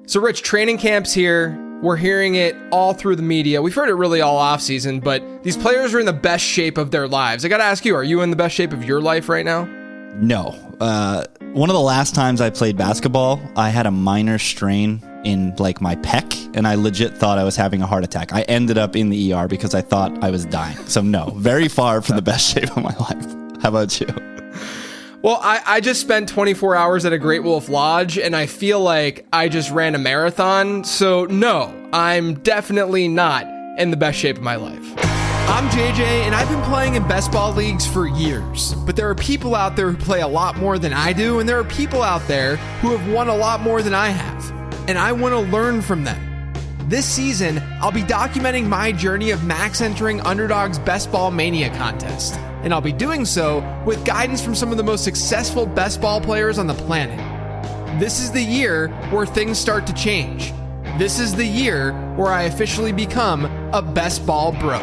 So, Rich, training camp's here. We're hearing it all through the media. We've heard it really all offseason, but these players are in the best shape of their lives. I got to ask you, are you in the best shape of your life right now? No. One of the last times I played basketball, I had a minor strain in like my pec, and I legit thought I was having a heart attack. I ended up in the ER because I thought I was dying. So no, very far from the best shape of my life. How about you? Well, I just spent 24 hours at a Great Wolf Lodge, and I feel like I just ran a marathon. So no, I'm definitely not in the best shape of my life. I'm JJ, and I've been playing in best ball leagues for years. But there are people out there who play a lot more than I do, and there are people out there who have won a lot more than I have. And I want to learn from them. This season, I'll be documenting my journey of max entering Underdog's Best Ball Mania contest. And I'll be doing so with guidance from some of the most successful best ball players on the planet. This is the year where things start to change. This is the year where I officially become a best ball bro.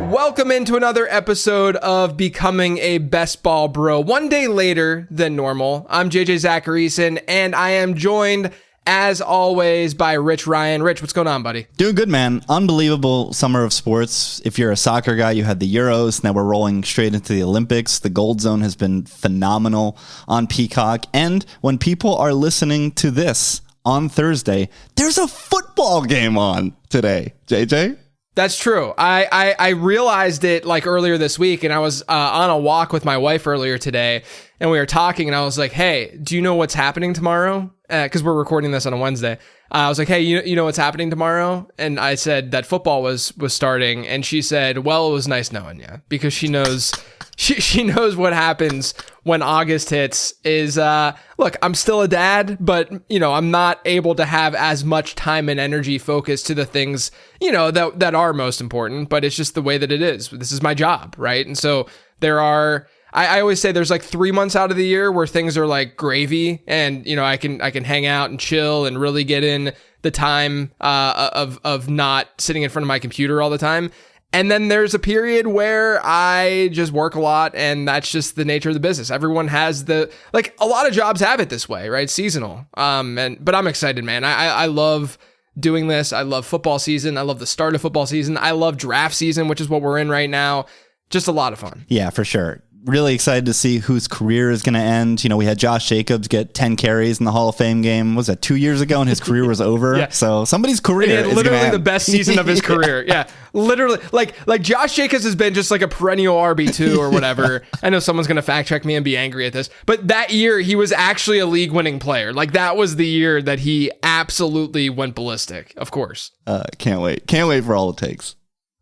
Welcome into another episode of Becoming a Best Ball Bro. One day later than normal. I'm JJ Zacharyson, and I am joined, as always, by Rich Ryan. Rich, what's going on, buddy? Doing good, man. Unbelievable summer of sports. If you're a soccer guy, you had the Euros. Now we're rolling straight into the Olympics. The Gold Zone has been phenomenal on Peacock. And when people are listening to this on Thursday, there's a football game on today, JJ. That's true. I realized it like earlier this week, and I was on a walk with my wife earlier today, and we were talking, and I was like, hey, do you know what's happening tomorrow? Because we're recording this on a Wednesday. I was like, hey, you know what's happening tomorrow? And I said that football was starting, and she said, well, it was nice knowing you, because she knows she knows what happens when August hits. Is look, I'm still a dad, but I'm not able to have as much time and energy focused to the things that are most important. But it's just the way that it is. This is my job, right? And so there are. I always say there's like 3 months out of the year where things are like gravy, and I can hang out and chill and really get in the time of not sitting in front of my computer all the time. And then there's a period where I just work a lot, and that's just the nature of the business. Everyone has a lot of jobs have it this way, right? Seasonal. But I'm excited, man. I love doing this. I love football season. I love the start of football season. I love draft season, which is what we're in right now. Just a lot of fun. Yeah, for sure. Really excited to see whose career is going to end. We had Josh Jacobs get 10 carries in the Hall of Fame game. Was that 2 years ago, and his career was over? Yeah. So somebody's career and he had literally the best season of his career. Yeah, literally. Like Josh Jacobs has been just like a perennial RB2 or whatever. I know someone's going to fact check me and be angry at this, but that year he was actually a league winning player. Like that was the year that he absolutely went ballistic. Of course. Can't wait. Can't wait for all it takes.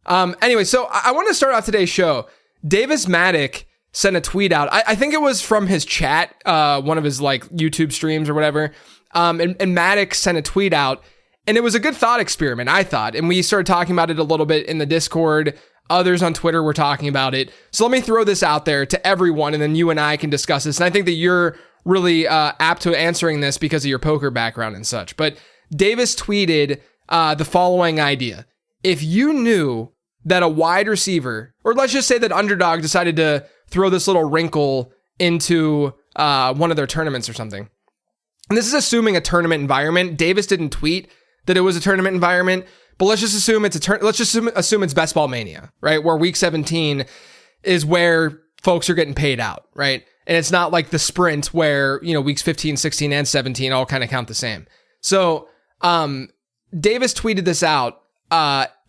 Anyway, so I want to start off today's show. Davis Mattek sent a tweet out. I think it was from his chat, one of his like YouTube streams or whatever. And Mattek sent a tweet out, and it was a good thought experiment, I thought. And we started talking about it a little bit in the Discord. Others on Twitter were talking about it. So let me throw this out there to everyone, and then you and I can discuss this. And I think that you're really apt to answering this because of your poker background and such. But Davis tweeted the following idea. If you knew that a wide receiver, or let's just say that Underdog decided to throw this little wrinkle into one of their tournaments or something. And this is assuming a tournament environment. Davis didn't tweet that it was a tournament environment, but let's just assume it's assume it's Best Ball Mania, right? Where week 17 is where folks are getting paid out, right? And it's not like the sprint where, weeks 15, 16, and 17 all kind of count the same. So Davis tweeted this out.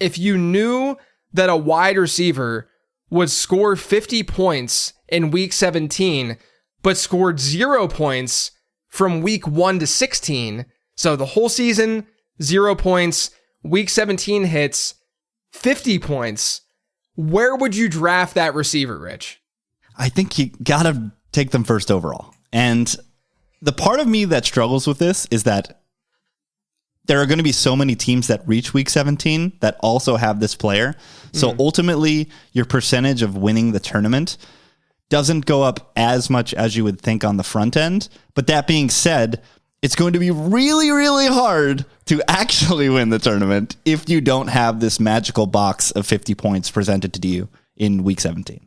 If you knew that a wide receiver would score 50 points in week 17, but scored 0 points from week 1 to 16. So the whole season, 0 points. Week 17 hits, 50 points. Where would you draft that receiver, Rich? I think you got to take them first overall. And the part of me that struggles with this is that there are going to be so many teams that reach week 17 that also have this player. So ultimately, your percentage of winning the tournament doesn't go up as much as you would think on the front end. But that being said, it's going to be really, really hard to actually win the tournament if you don't have this magical box of 50 points presented to you in week 17.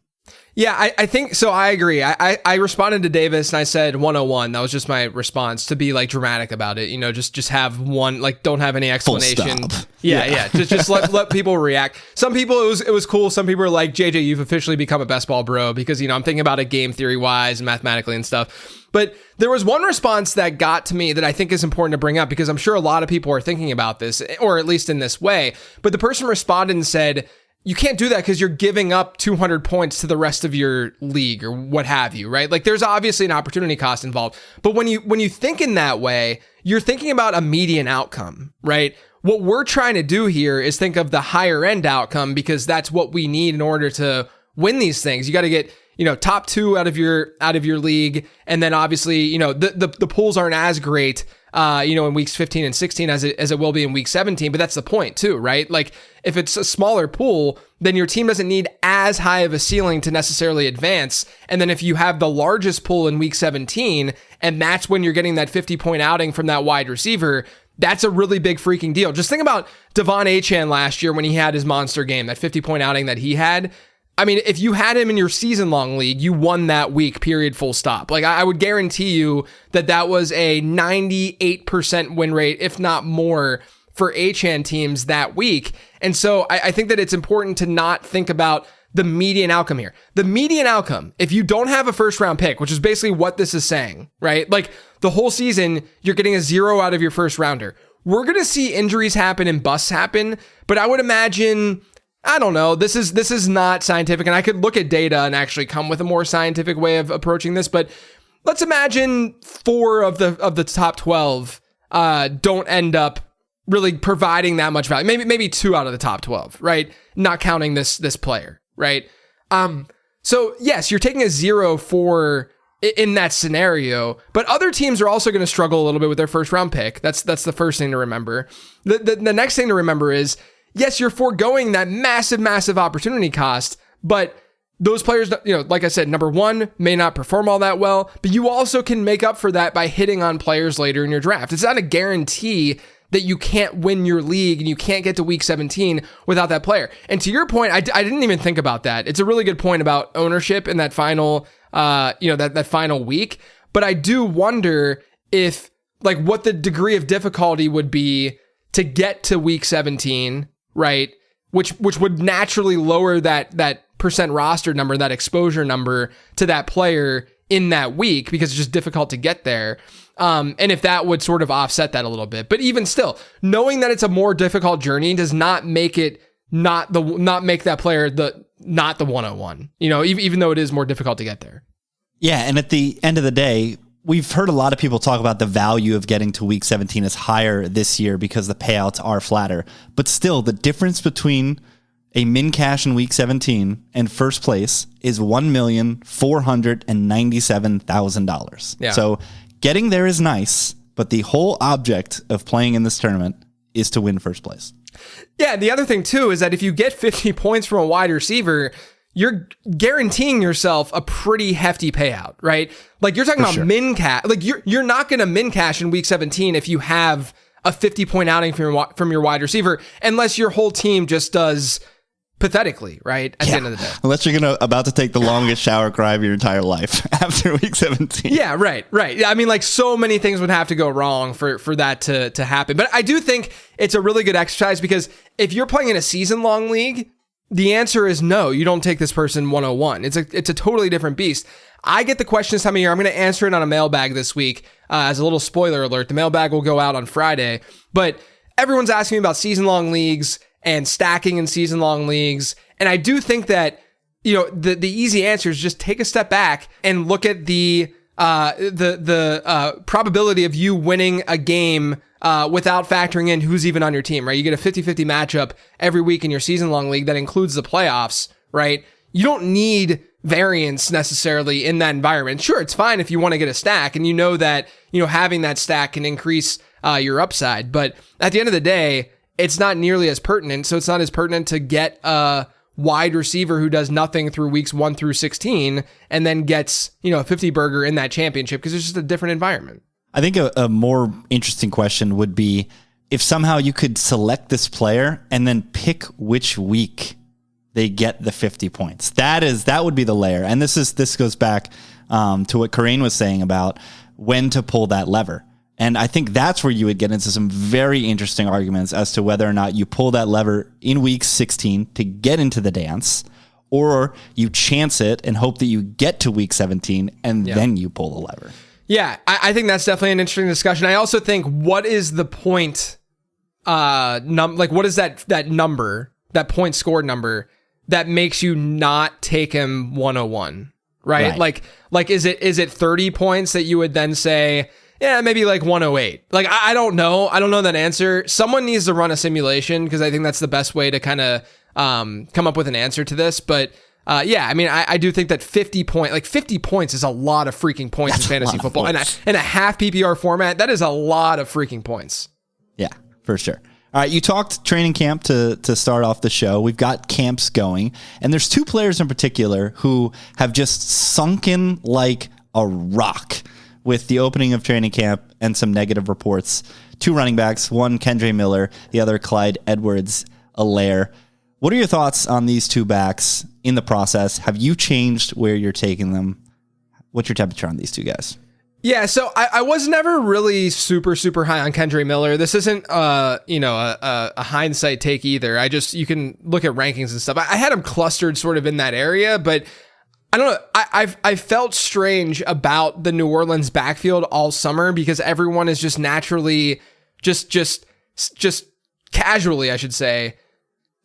Yeah, I think so. I agree. I responded to Davis and I said 101. That was just my response, to be like dramatic about it. Just have one, like, don't have any explanation. Yeah. Just let people react. Some people it was cool. Some people are like, JJ, you've officially become a best ball bro, because I'm thinking about it game theory wise and mathematically and stuff. But there was one response that got to me that I think is important to bring up, because I'm sure a lot of people are thinking about this, or at least in this way. But the person responded and said, you can't do that because you're giving up 200 points to the rest of your league or what have you, right? Like, there's obviously an opportunity cost involved. But when you think in that way, you're thinking about a median outcome, right? What we're trying to do here is think of the higher end outcome, because that's what we need in order to win these things. You got to get, top 2 out of your league. And then obviously, the pools aren't as great, in weeks 15 and 16 as it will be in week 17, but that's the point too, right? Like, if it's a smaller pool, then your team doesn't need as high of a ceiling to necessarily advance. And then if you have the largest pool in week 17, and that's when you're getting that 50-point outing from that wide receiver, that's a really big freaking deal. Just think about Devon Achane last year when he had his monster game, that 50-point outing that he had. I mean, if you had him in your season-long league, you won that week, period, full stop. Like, I would guarantee you that was a 98% win rate, if not more, for Achane teams that week. And so I think that it's important to not think about the median outcome here. The median outcome, if you don't have a first-round pick, which is basically what this is saying, right? Like, the whole season, you're getting a 0 out of your first-rounder. We're going to see injuries happen and busts happen, but I would imagine... I don't know. This is not scientific, and I could look at data and actually come with a more scientific way of approaching this. But let's imagine 4 of the top 12 don't end up really providing that much value. Maybe 2 out of the top 12, right? Not counting this player, right? So yes, you're taking a 0 for in that scenario, but other teams are also going to struggle a little bit with their first round pick. That's the first thing to remember. The next thing to remember is, yes, you're foregoing that massive opportunity cost, but those players, like I said, number 1, may not perform all that well, but you also can make up for that by hitting on players later in your draft. It's not a guarantee that you can't win your league and you can't get to week 17 without that player. And to your point, I didn't even think about that. It's a really good point about ownership in that final, that final week. But I do wonder if, like, what the degree of difficulty would be to get to week 17, right? Which would naturally lower that percent roster number, that exposure number to that player in that week, because it's just difficult to get there. And if that would sort of offset that a little bit. But even still, knowing that it's a more difficult journey does not make it not make that player not the 101, even though it is more difficult to get there. Yeah. And at the end of the day, we've heard a lot of people talk about the value of getting to week 17 is higher this year because the payouts are flatter. But still, the difference between a min cash in week 17 and first place is $1,497,000. Yeah. So getting there is nice, but the whole object of playing in this tournament is to win first place. Yeah, the other thing too is that if you get 50 points from a wide receiver, you're guaranteeing yourself a pretty hefty payout, right? Like, you're talking about min cash. Like, you're not going to min cash in week 17 if you have a 50-point outing from your wide receiver, unless your whole team just does pathetically, right? At the end of the day. Unless you're about to take the longest shower cry of your entire life after week 17. Yeah, right. I mean, like, so many things would have to go wrong for that to happen. But I do think it's a really good exercise, because if you're playing in a season-long league, the answer is no, you don't take this person 101. It's a totally different beast. I get the question this time of year. I'm going to answer it on a mailbag this week. As a little spoiler alert, the mailbag will go out on Friday. But everyone's asking me about season-long leagues and stacking in season-long leagues. And I do think that, the easy answer is just take a step back and look at the probability of you winning a game without factoring in who's even on your team, right? You get a 50-50 matchup every week in your season-long league that includes the playoffs, right? You don't need variance necessarily in that environment. Sure, it's fine if you want to get a stack, and that, having that stack can increase your upside. But at the end of the day, it's not nearly as pertinent. So it's not as pertinent to get a wide receiver who does nothing through weeks 1 through 16 and then gets, a 50 burger in that championship, because it's just a different environment. I think a more interesting question would be if somehow you could select this player and then pick which week they get the 50 points. That would be the layer. And this goes back to what Corinne was saying about when to pull that lever. And I think that's where you would get into some very interesting arguments as to whether or not you pull that lever in week 16 to get into the dance, or you chance it and hope that you get to week 17 and then you pull the lever. Yeah, I think that's definitely an interesting discussion. I also think, what is the point, what is that number, that point scored number that makes you not take him 101, right? Like is it 30 points that you would then say, yeah, maybe like 108. Like, I don't know. I don't know that answer. Someone needs to run a simulation, because I think that's the best way to kind of come up with an answer to this. But yeah, I mean, I do think that 50 points is a lot of freaking points in fantasy football. And in a half PPR format, that is a lot of freaking points. Yeah, for sure. All right, you talked training camp to start off the show. We've got camps going, and there's two players in particular who have just sunken like a rock with the opening of training camp and some negative reports. Two running backs, one Kendre Miller, the other Clyde Edwards-Helaire. What are your thoughts on these two backs in the process? Have you changed where you're taking them? What's your temperature on these two guys? Yeah, so I was never really super high on Kendre Miller. This isn't a hindsight take either. You can look at rankings and stuff. I had him clustered sort of in that area, but I don't know. I felt strange about the New Orleans backfield all summer, because everyone is just naturally, just casually, I should say,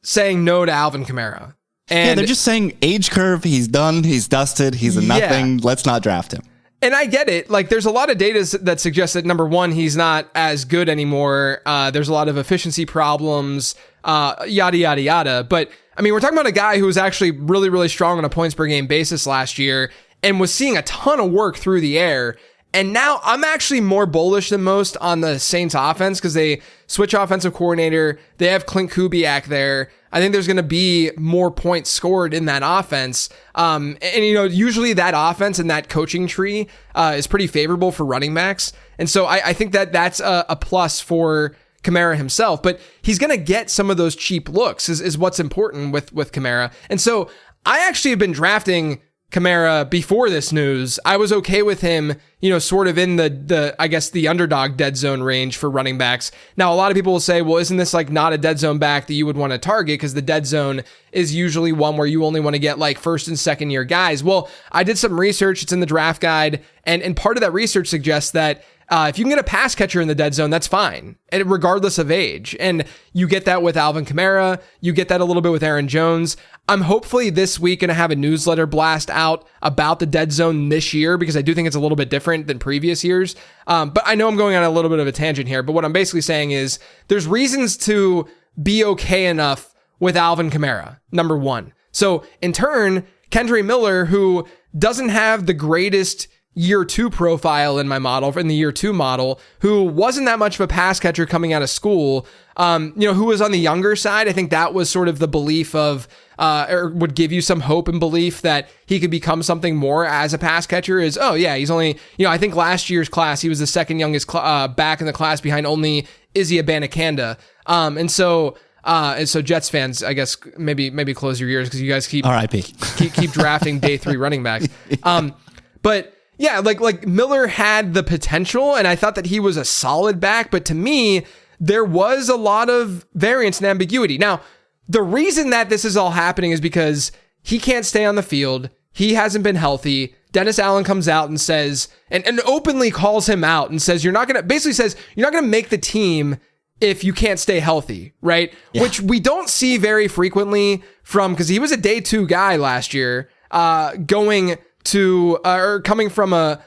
saying no to Alvin Kamara. And they're just saying age curve. He's done. He's dusted. He's a nothing. Let's not draft him. And I get it. Like, there's a lot of data that suggests that, number one, he's not as good anymore. There's a lot of efficiency problems, yada, yada, yada. But I mean, we're talking about a guy who was actually really, really strong on a points per game basis last year and was seeing a ton of work through the air. And now I'm actually more bullish than most on the Saints offense, because they switch offensive coordinator. They have Clint Kubiak there. I think there's going to be more points scored in that offense. And usually that offense and that coaching tree is pretty favorable for running backs. And so I think that that's a plus for Kamara himself, but he's going to get some of those cheap looks is what's important with Kamara. And so I actually have been drafting Kamara before this news. I was okay with him, sort of in the underdog dead zone range for running backs. Now, a lot of people will say, well, isn't this like not a dead zone back that you would want to target? Because the dead zone is usually one where you only want to get like first and second year guys. Well, I did some research. It's in the draft guide. And part of that research suggests that if you can get a pass catcher in the dead zone, that's fine, and regardless of age. And you get that with Alvin Kamara. You get that a little bit with Aaron Jones. I'm hopefully this week going to have a newsletter blast out about the dead zone this year, because I do think it's a little bit different than previous years. But I know I'm going on a little bit of a tangent here, but what I'm basically saying is there's reasons to be okay enough with Alvin Kamara, number one. So in turn, Kendre Miller, who doesn't have the greatest year two profile in my model, in the year two model, who wasn't that much of a pass catcher coming out of school, who was on the younger side. I think that was sort of the belief of, or would give you some hope and belief that he could become something more as a pass catcher is, oh yeah, he's only, I think last year's class, he was the second youngest back in the class behind only Izzy Abanikanda. And so Jets fans, I guess maybe close your ears, because you guys keep drafting day three running backs. But yeah, like Miller had the potential, and I thought that he was a solid back, but to me, there was a lot of variance and ambiguity. Now, the reason that this is all happening is because he can't stay on the field. He hasn't been healthy. Dennis Allen comes out and says, and openly calls him out and says, you're not going to make the team if you can't stay healthy, right? Yeah. Which we don't see very frequently because he was a day two guy last year, coming from a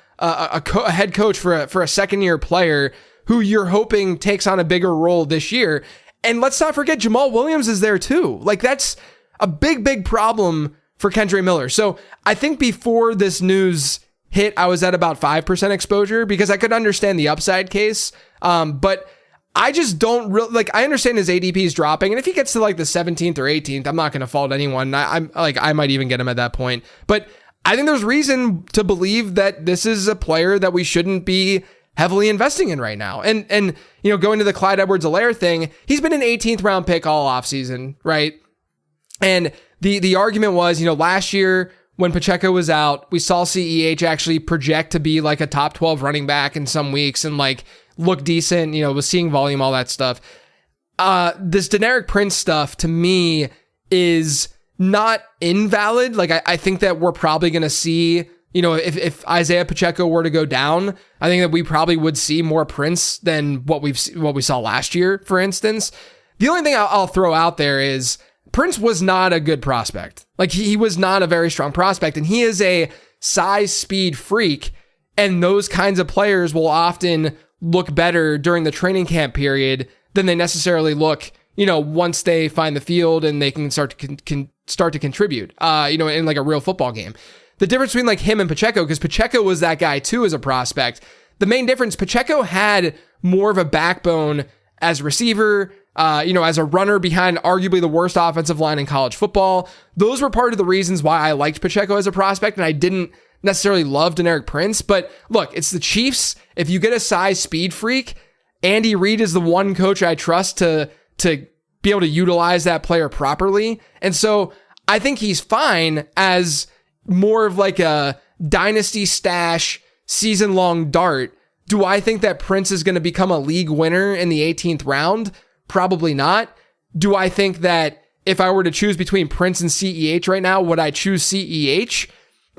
head coach for a second year player who you're hoping takes on a bigger role this year. And let's not forget, Jamal Williams is there too. Like, that's a big problem for Kendre Miller. So I think before this news hit, I was at about 5% exposure, because I could understand the upside case. But I just don't really, I understand his ADP is dropping. And if he gets to like the 17th or 18th, I'm not going to fault anyone. I might even get him at that point. But I think there's reason to believe that this is a player that we shouldn't be heavily investing in right now. And going to the Clyde Edwards-Helaire thing, he's been an 18th round pick all offseason, right? And the argument was, last year when Pacheco was out, we saw CEH actually project to be like a top 12 running back in some weeks and like look decent, was seeing volume, all that stuff. This Deneric Prince stuff to me is not invalid. Like I think that we're probably going to see, if Isaiah Pacheco were to go down, I think that we probably would see more Prince than what we saw last year, for instance. The only thing I'll throw out there is Prince was not a good prospect. Like he was not a very strong prospect, and he is a size speed freak. And those kinds of players will often look better during the training camp period than they necessarily look, once they find the field and they can start to contribute, in like a real football game. The difference between like him and Pacheco, because Pacheco was that guy too as a prospect. The main difference, Pacheco had more of a backbone as a receiver, as a runner behind arguably the worst offensive line in college football. Those were part of the reasons why I liked Pacheco as a prospect, and I didn't necessarily love Deneric Prince. But look, it's the Chiefs. If you get a size speed freak, Andy Reid is the one coach I trust to be able to utilize that player properly. And so I think he's fine as more of like a dynasty stash, season-long dart. Do I think that Prince is going to become a league winner in the 18th round? Probably not. Do I think that if I were to choose between Prince and CEH right now, would I choose CEH?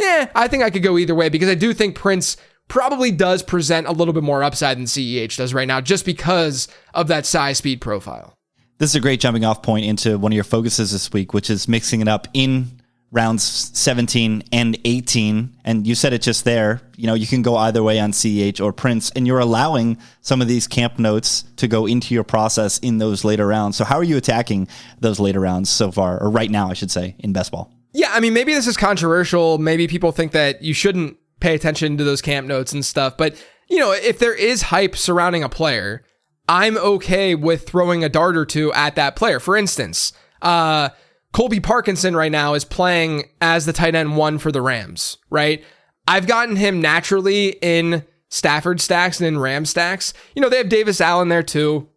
I think I could go either way, because I do think Prince probably does present a little bit more upside than CEH does right now, just because of that size speed profile. This is a great jumping off point into one of your focuses this week, which is mixing it up in rounds 17 and 18. And you said it just there, you can go either way on CEH or Prince, and you're allowing some of these camp notes to go into your process in those later rounds. So how are you attacking those later rounds so far, or right now, I should say, in best ball? Yeah, I mean, maybe this is controversial. Maybe people think that you shouldn't pay attention to those camp notes and stuff. But, if there is hype surrounding a player, I'm okay with throwing a dart or two at that player. For instance, Colby Parkinson right now is playing as the tight end 1 for the Rams, right? I've gotten him naturally in Stafford stacks and in Ram stacks. They have Davis Allen there too,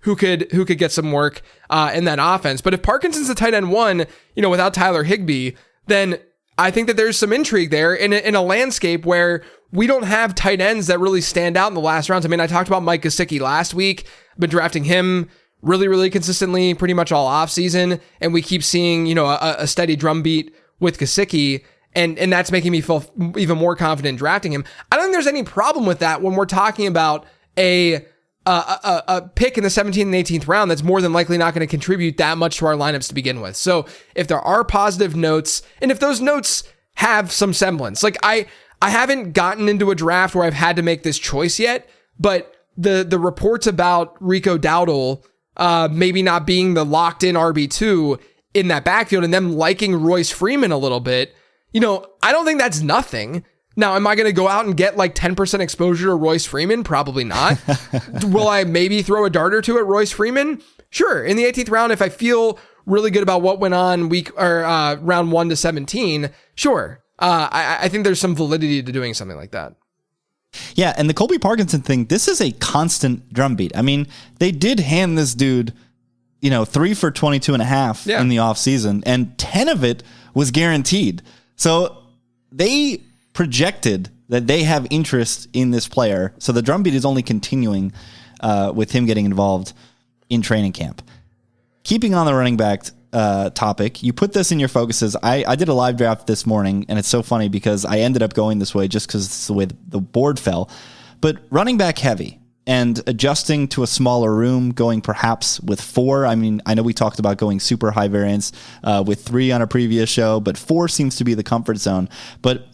who could get some work in that offense. But if Parkinson's the tight end 1, without Tyler Higbee, then I think that there's some intrigue there in a landscape where we don't have tight ends that really stand out in the last rounds. I mean, I talked about Mike Gesicki last week. I've been drafting him really, really consistently pretty much all offseason, and we keep seeing, a steady drumbeat with Gesicki, and that's making me feel even more confident drafting him. I don't think there's any problem with that when we're talking about a pick in the 17th and 18th round that's more than likely not going to contribute that much to our lineups to begin with. So if there are positive notes, and if those notes have some semblance, like I haven't gotten into a draft where I've had to make this choice yet, but the reports about Rico Dowdle maybe not being the locked in RB2 in that backfield and them liking Royce Freeman a little bit, I don't think that's nothing. Now, am I going to go out and get like 10% exposure to Royce Freeman? Probably not. Will I maybe throw a dart or two at Royce Freeman? Sure. In the 18th round, if I feel really good about what went on round 1 to 17, sure. I think there's some validity to doing something like that. Yeah, and the Colby Parkinson thing, this is a constant drumbeat. I mean, they did hand this dude, 3 for 22 and a half in the offseason, and 10 of it was guaranteed. So they projected that they have interest in this player. So the drumbeat is only continuing with him getting involved in training camp. Keeping on the running back topic, you put this in your focuses. I did a live draft this morning, and it's so funny because I ended up going this way just because it's the way the board fell. But running back heavy and adjusting to a smaller room, going perhaps with 4. I mean, I know we talked about going super high variance with 3 on a previous show, but 4 seems to be the comfort zone. But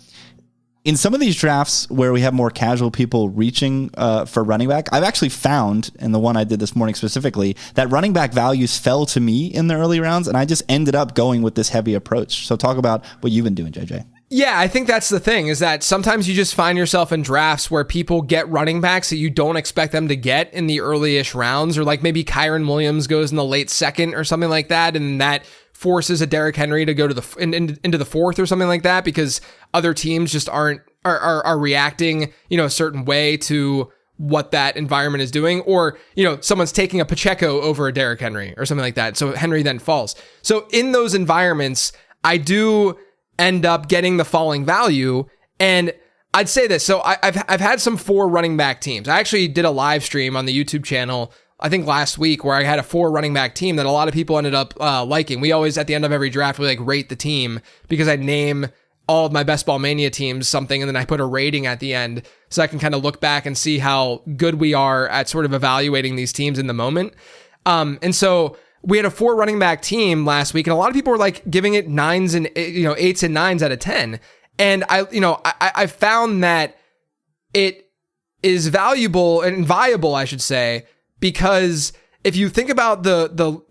in some of these drafts where we have more casual people reaching for running back, I've actually found, and the one I did this morning specifically, that running back values fell to me in the early rounds, and I just ended up going with this heavy approach. So talk about what you've been doing, JJ. Yeah, I think that's the thing, is that sometimes you just find yourself in drafts where people get running backs that you don't expect them to get in the early-ish rounds, or like maybe Kyron Williams goes in the late second or something like that, and that forces a Derrick Henry to go to into the 4th or something like that, because other teams just are reacting, a certain way to what that environment is doing, or, someone's taking a Pacheco over a Derrick Henry or something like that. So Henry then falls. So in those environments, I do end up getting the falling value. And I'd say this. So I've had some 4 running back teams. I actually did a live stream on the YouTube channel, I think last week, where I had a 4 running back team that a lot of people ended up liking. We always, at the end of every draft, we rate the team, because I name all of my Best Ball Mania teams something, and then I put a rating at the end so I can kind of look back and see how good we are at sort of evaluating these teams in the moment. And so we had a 4 running back team last week, and a lot of people were giving it 9s and 8s and 9s out of 10. And I found that it is valuable and viable, I should say, because if you think about the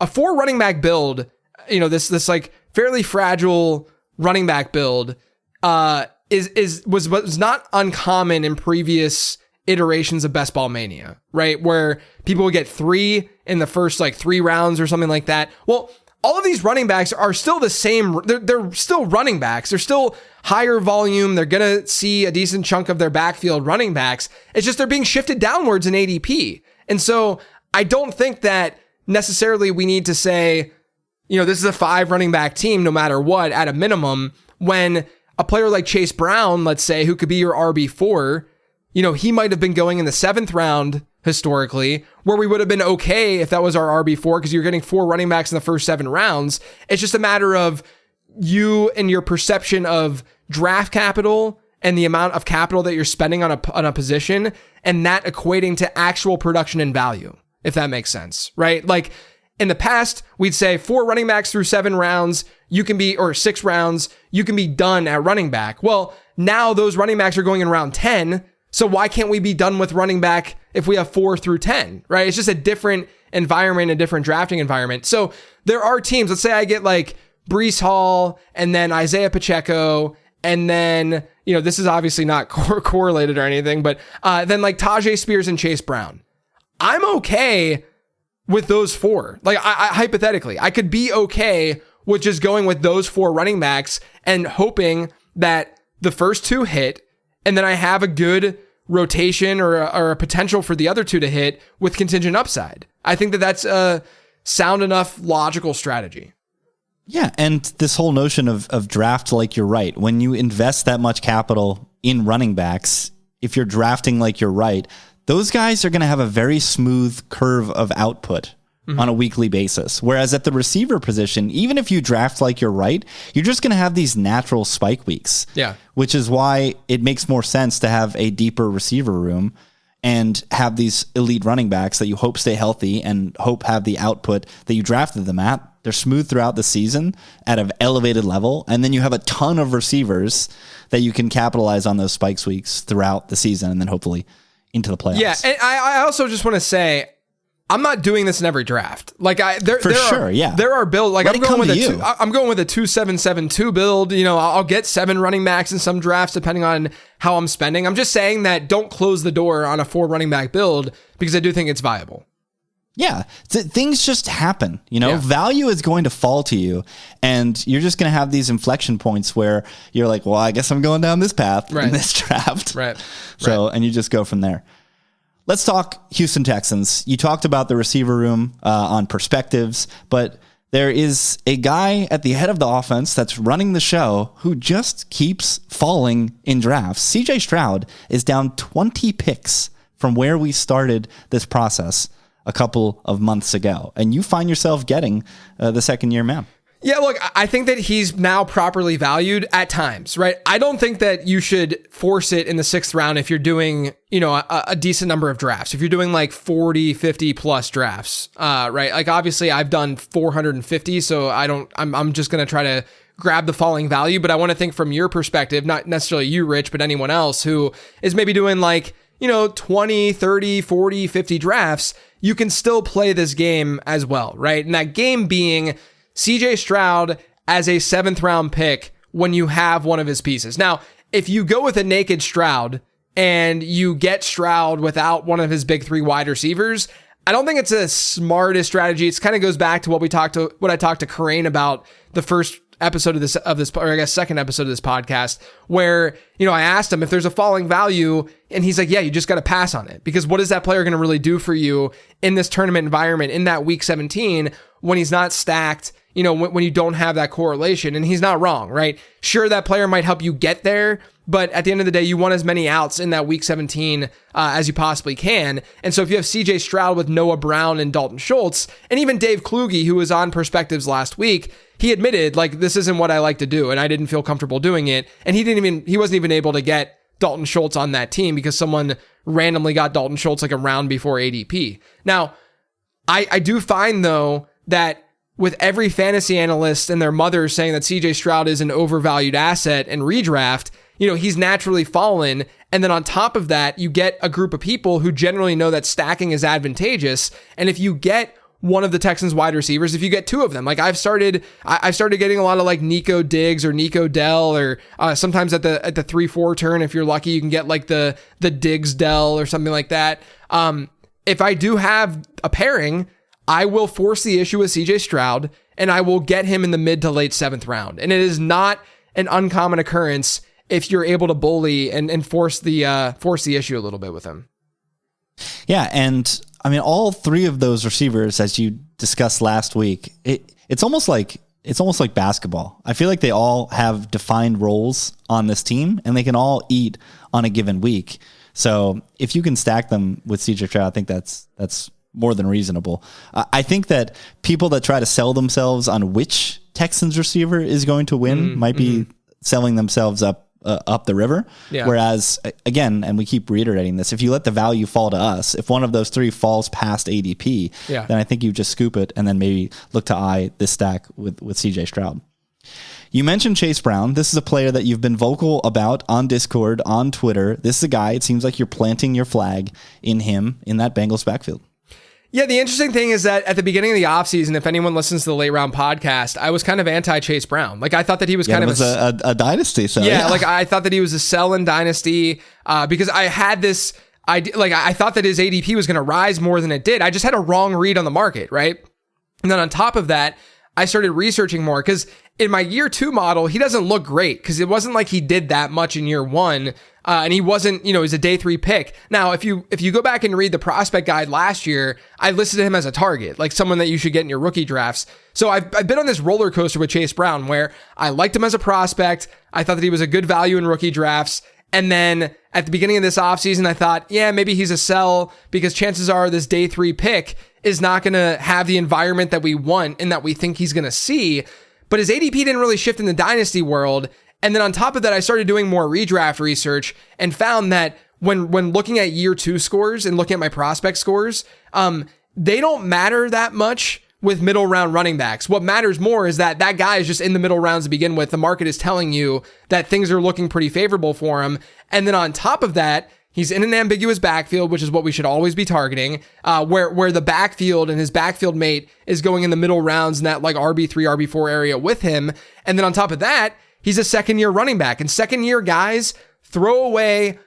a 4 running back build, this fairly fragile running back build was not uncommon in previous iterations of Best Ball Mania, right? Where people would get 3 in the first 3 rounds or something like that. Well, all of these running backs are still the same. They're still running backs. They're still higher volume. They're going to see a decent chunk of their backfield running backs. It's just they're being shifted downwards in ADP. And so I don't think that necessarily we need to say, this is a 5 running back team no matter what at a minimum, when a player like Chase Brown, let's say, who could be your RB4, he might have been going in the 7th round historically, where we would have been okay if that was our RB4, because you're getting 4 running backs in the first 7 rounds. It's just a matter of you and your perception of draft capital and the amount of capital that you're spending on a position, and that equating to actual production and value, if that makes sense, right? In the past, we'd say 4 running backs through 7 rounds, or 6 rounds, you can be done at running back. Well, now those running backs are going in round 10. So why can't we be done with running back if we have 4 through 10, right? It's just a different environment, a different drafting environment. So there are teams, let's say I get Breece Hall and then Isaiah Pacheco, and then, this is obviously not correlated or anything, but then Tajay Spears and Chase Brown. I'm okay with those 4. I hypothetically, I could be okay with just going with those 4 running backs and hoping that the first 2 hit, and then I have a good rotation or a potential for the other 2 to hit with contingent upside. I think that that's a sound enough logical strategy. Yeah, and this whole notion of draft like you're right. When you invest that much capital in running backs, if you're drafting like you're right, those guys are going to have a very smooth curve of output on a weekly basis. Whereas at the receiver position, even if you draft like you're right, you're just going to have these natural spike weeks. Yeah. Which is why it makes more sense to have a deeper receiver room and have these elite running backs that you hope stay healthy and hope have the output that you drafted them at. They're smooth throughout the season at an elevated level. And then you have a ton of receivers that you can capitalize on those spikes weeks throughout the season and then hopefully into the playoffs. Yeah. And I also just want to say, I'm not doing this in every draft. There are builds. I'm going with a 2-7-7-2 build. I'll get 7 running backs in some drafts depending on how I'm spending. I'm just saying that don't close the door on a 4 running back build, because I do think it's viable. Yeah, things just happen. Value is going to fall to you, and you're just going to have these inflection points where you're like, well, I guess I'm going down this path in this draft. Right. So, and you just go from there. Let's talk Houston Texans. You talked about the receiver room on perspectives, but there is a guy at the head of the offense that's running the show who just keeps falling in drafts. CJ Stroud is down 20 picks from where we started this process a couple of months ago, and you find yourself getting the second-year man. Yeah, look, I think that he's now properly valued at times, right? I don't think that you should force it in the 6th round if you're doing, a decent number of drafts. If you're doing 40, 50 plus drafts, right? Obviously I've done 450, so I'm just going to try to grab the falling value, but I want to think from your perspective, not necessarily you, Rich, but anyone else who is maybe doing 20, 30, 40, 50 drafts, you can still play this game as well, right? And that game being CJ Stroud as a 7th round pick when you have one of his pieces. Now, if you go with a naked Stroud and you get Stroud without one of his big 3 wide receivers, I don't think it's the smartest strategy. It kind of goes back to what I talked to Karain about the first episode of this, or I guess second episode of this podcast, where, I asked him if there's a falling value, and he's like, yeah, you just got to pass on it, because what is that player going to really do for you in this tournament environment in that week 17 when he's not stacked, when you don't have that correlation? And he's not wrong, right? Sure, that player might help you get there, but at the end of the day, you want as many outs in that week 17 as you possibly can. And so if you have CJ Stroud with Noah Brown and Dalton Schultz, and even Dave Kluge, who was on Perspectives last week, he admitted, like, this isn't what I like to do, and I didn't feel comfortable doing it. And he wasn't even able to get Dalton Schultz on that team because someone randomly got Dalton Schultz like a round before ADP. Now, I do find, though, that with every fantasy analyst and their mother saying that CJ Stroud is an overvalued asset and redraft, he's naturally fallen. And then on top of that, you get a group of people who generally know that stacking is advantageous. And if you get one of the Texans wide receivers, if you get two of them, like I've started getting a lot of like Nico Diggs or Nico Dell, or sometimes at the 3-4 turn, if you're lucky, you can get like the Diggs Dell or something like that. If I do have a pairing, I will force the issue with CJ Stroud, and I will get him in the mid to late 7th round. And it is not an uncommon occurrence if you're able to bully and force the issue a little bit with him. Yeah, and I mean, all three of those receivers, as you discussed last week, it's almost like basketball. I feel like they all have defined roles on this team, and they can all eat on a given week. So if you can stack them with CJ Stroud, I think that's more than reasonable. I think that people that try to sell themselves on which Texans receiver is going to win might be selling themselves up the river. Yeah. Whereas, again, and we keep reiterating this, if you let the value fall to us, if one of those three falls past ADP, then I think you just scoop it and then maybe look to eye this stack with CJ Stroud. You mentioned Chase Brown. This is a player that you've been vocal about on Discord, on Twitter. This is a guy, it seems like you're planting your flag in him in that Bengals backfield. Yeah, the interesting thing is that at the beginning of the offseason, if anyone listens to the Late Round podcast, I was kind of anti-Chase Brown. Like, I thought that he was kind of a dynasty. So yeah, like I thought that he was a sell in dynasty because I had this idea. Like, I thought that his ADP was going to rise more than it did. I just had a wrong read on the market, right? And then on top of that, I started researching more because in my year 2 model, he doesn't look great because it wasn't like he did that much in year 1. And he wasn't, he's a day 3 pick. Now, if you go back and read the prospect guide last year, I listed him as a target, like someone that you should get in your rookie drafts. So I've been on this roller coaster with Chase Brown where I liked him as a prospect. I thought that he was a good value in rookie drafts. And then at the beginning of this offseason, I thought, yeah, maybe he's a sell because chances are this day 3 pick is not going to have the environment that we want and that we think he's going to see. But his ADP didn't really shift in the dynasty world. And then on top of that, I started doing more redraft research and found that when looking at year 2 scores and looking at my prospect scores, they don't matter that much with middle round running backs. What matters more is that guy is just in the middle rounds to begin with. The market is telling you that things are looking pretty favorable for him. And then on top of that, he's in an ambiguous backfield, which is what we should always be targeting, where the backfield and his backfield mate is going in the middle rounds in that like RB3, RB4 area with him. And then on top of that, he's a second-year running back, and second-year guys throw away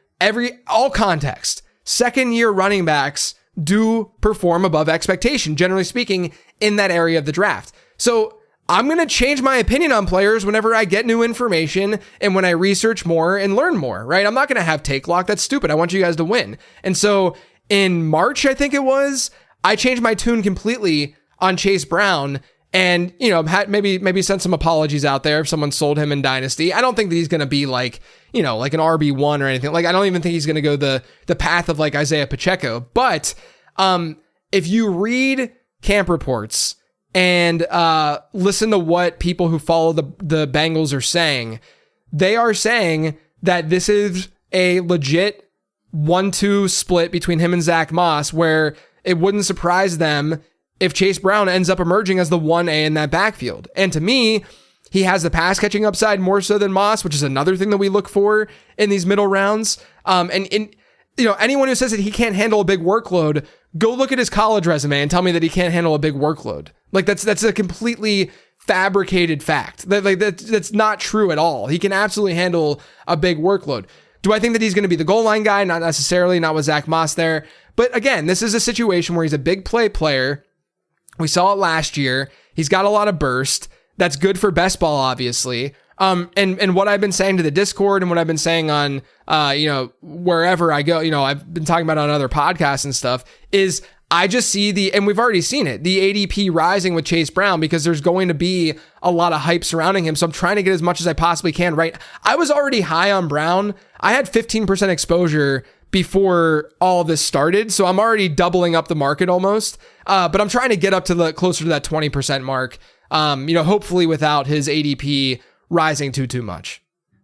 all context. Second-year running backs do perform above expectation, generally speaking, in that area of the draft. So I'm going to change my opinion on players whenever I get new information and when I research more and learn more, right? I'm not going to have take lock. That's stupid. I want you guys to win. And so in March, I think it was, I changed my tune completely on Chase Brown. And, maybe send some apologies out there if someone sold him in Dynasty. I don't think that he's going to be like, like an RB1 or anything. Like, I don't even think he's going to go the path of like Isaiah Pacheco. But if you read camp reports and listen to what people who follow the Bengals are saying, they are saying that this is a legit 1-2 split between him and Zach Moss, where it wouldn't surprise them if Chase Brown ends up emerging as the 1A in that backfield. And to me, he has the pass catching upside more so than Moss, which is another thing that we look for in these middle rounds. Anyone who says that he can't handle a big workload, go look at his college resume and tell me that he can't handle a big workload. Like that's a completely fabricated fact. That's not true at all. He can absolutely handle a big workload. Do I think that he's going to be the goal line guy? Not necessarily, not with Zach Moss there. But again, this is a situation where he's a big play player. We saw it last year. He's got a lot of burst. That's good for best ball, obviously. And what I've been saying to the Discord and what I've been saying on, wherever I go, I've been talking about on other podcasts and stuff, is I just see and we've already seen it, the ADP rising with Chase Brown, because there's going to be a lot of hype surrounding him. So I'm trying to get as much as I possibly can, right? I was already high on Brown. I had 15% exposure before all of this started. So I'm already doubling up the market almost. But I'm trying to get up to closer to that 20% mark, hopefully without his ADP rising too much.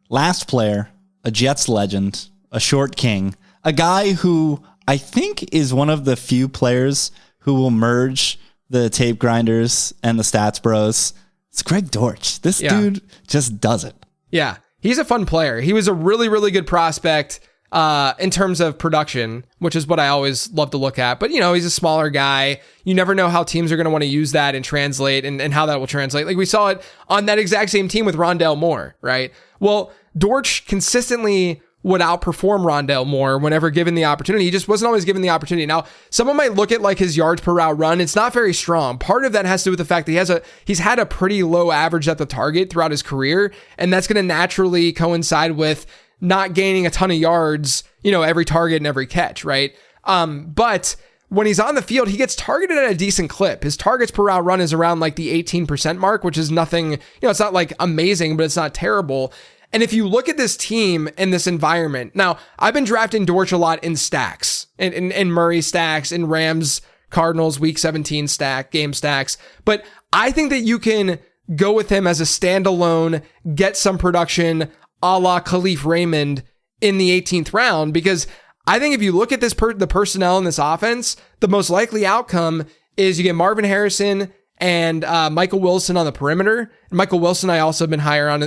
Last player, a Jets legend, a short king, a guy who I think is one of the few players who will merge the tape grinders and the stats bros. It's Greg Dortch. This dude just does it. Yeah, he's a fun player. He was a really, really good prospect in terms of production, which is what I always love to look at. But, he's a smaller guy. You never know how teams are going to want to use that and translate and how that will translate. Like we saw it on that exact same team with Rondale Moore, right? Well, Dortch consistently would outperform Rondale Moore whenever given the opportunity. He just wasn't always given the opportunity. Now, someone might look at like his yards per route run. It's not very strong. Part of that has to do with the fact that he's had a pretty low average at the target throughout his career. And that's going to naturally coincide with not gaining a ton of yards, every target and every catch, right? But when he's on the field, he gets targeted at a decent clip. His targets per route run is around like the 18% mark, which is nothing, it's not like amazing, but it's not terrible. And if you look at this team and this environment, now I've been drafting Dortch a lot in stacks, in Murray stacks, in Rams, Cardinals, week 17 game stacks. But I think that you can go with him as a standalone, get some production a la Khalif Raymond in the 18th round, because I think if you look at the personnel in this offense, the most likely outcome is you get Marvin Harrison and Michael Wilson on the perimeter. And Michael Wilson, I also have been higher on,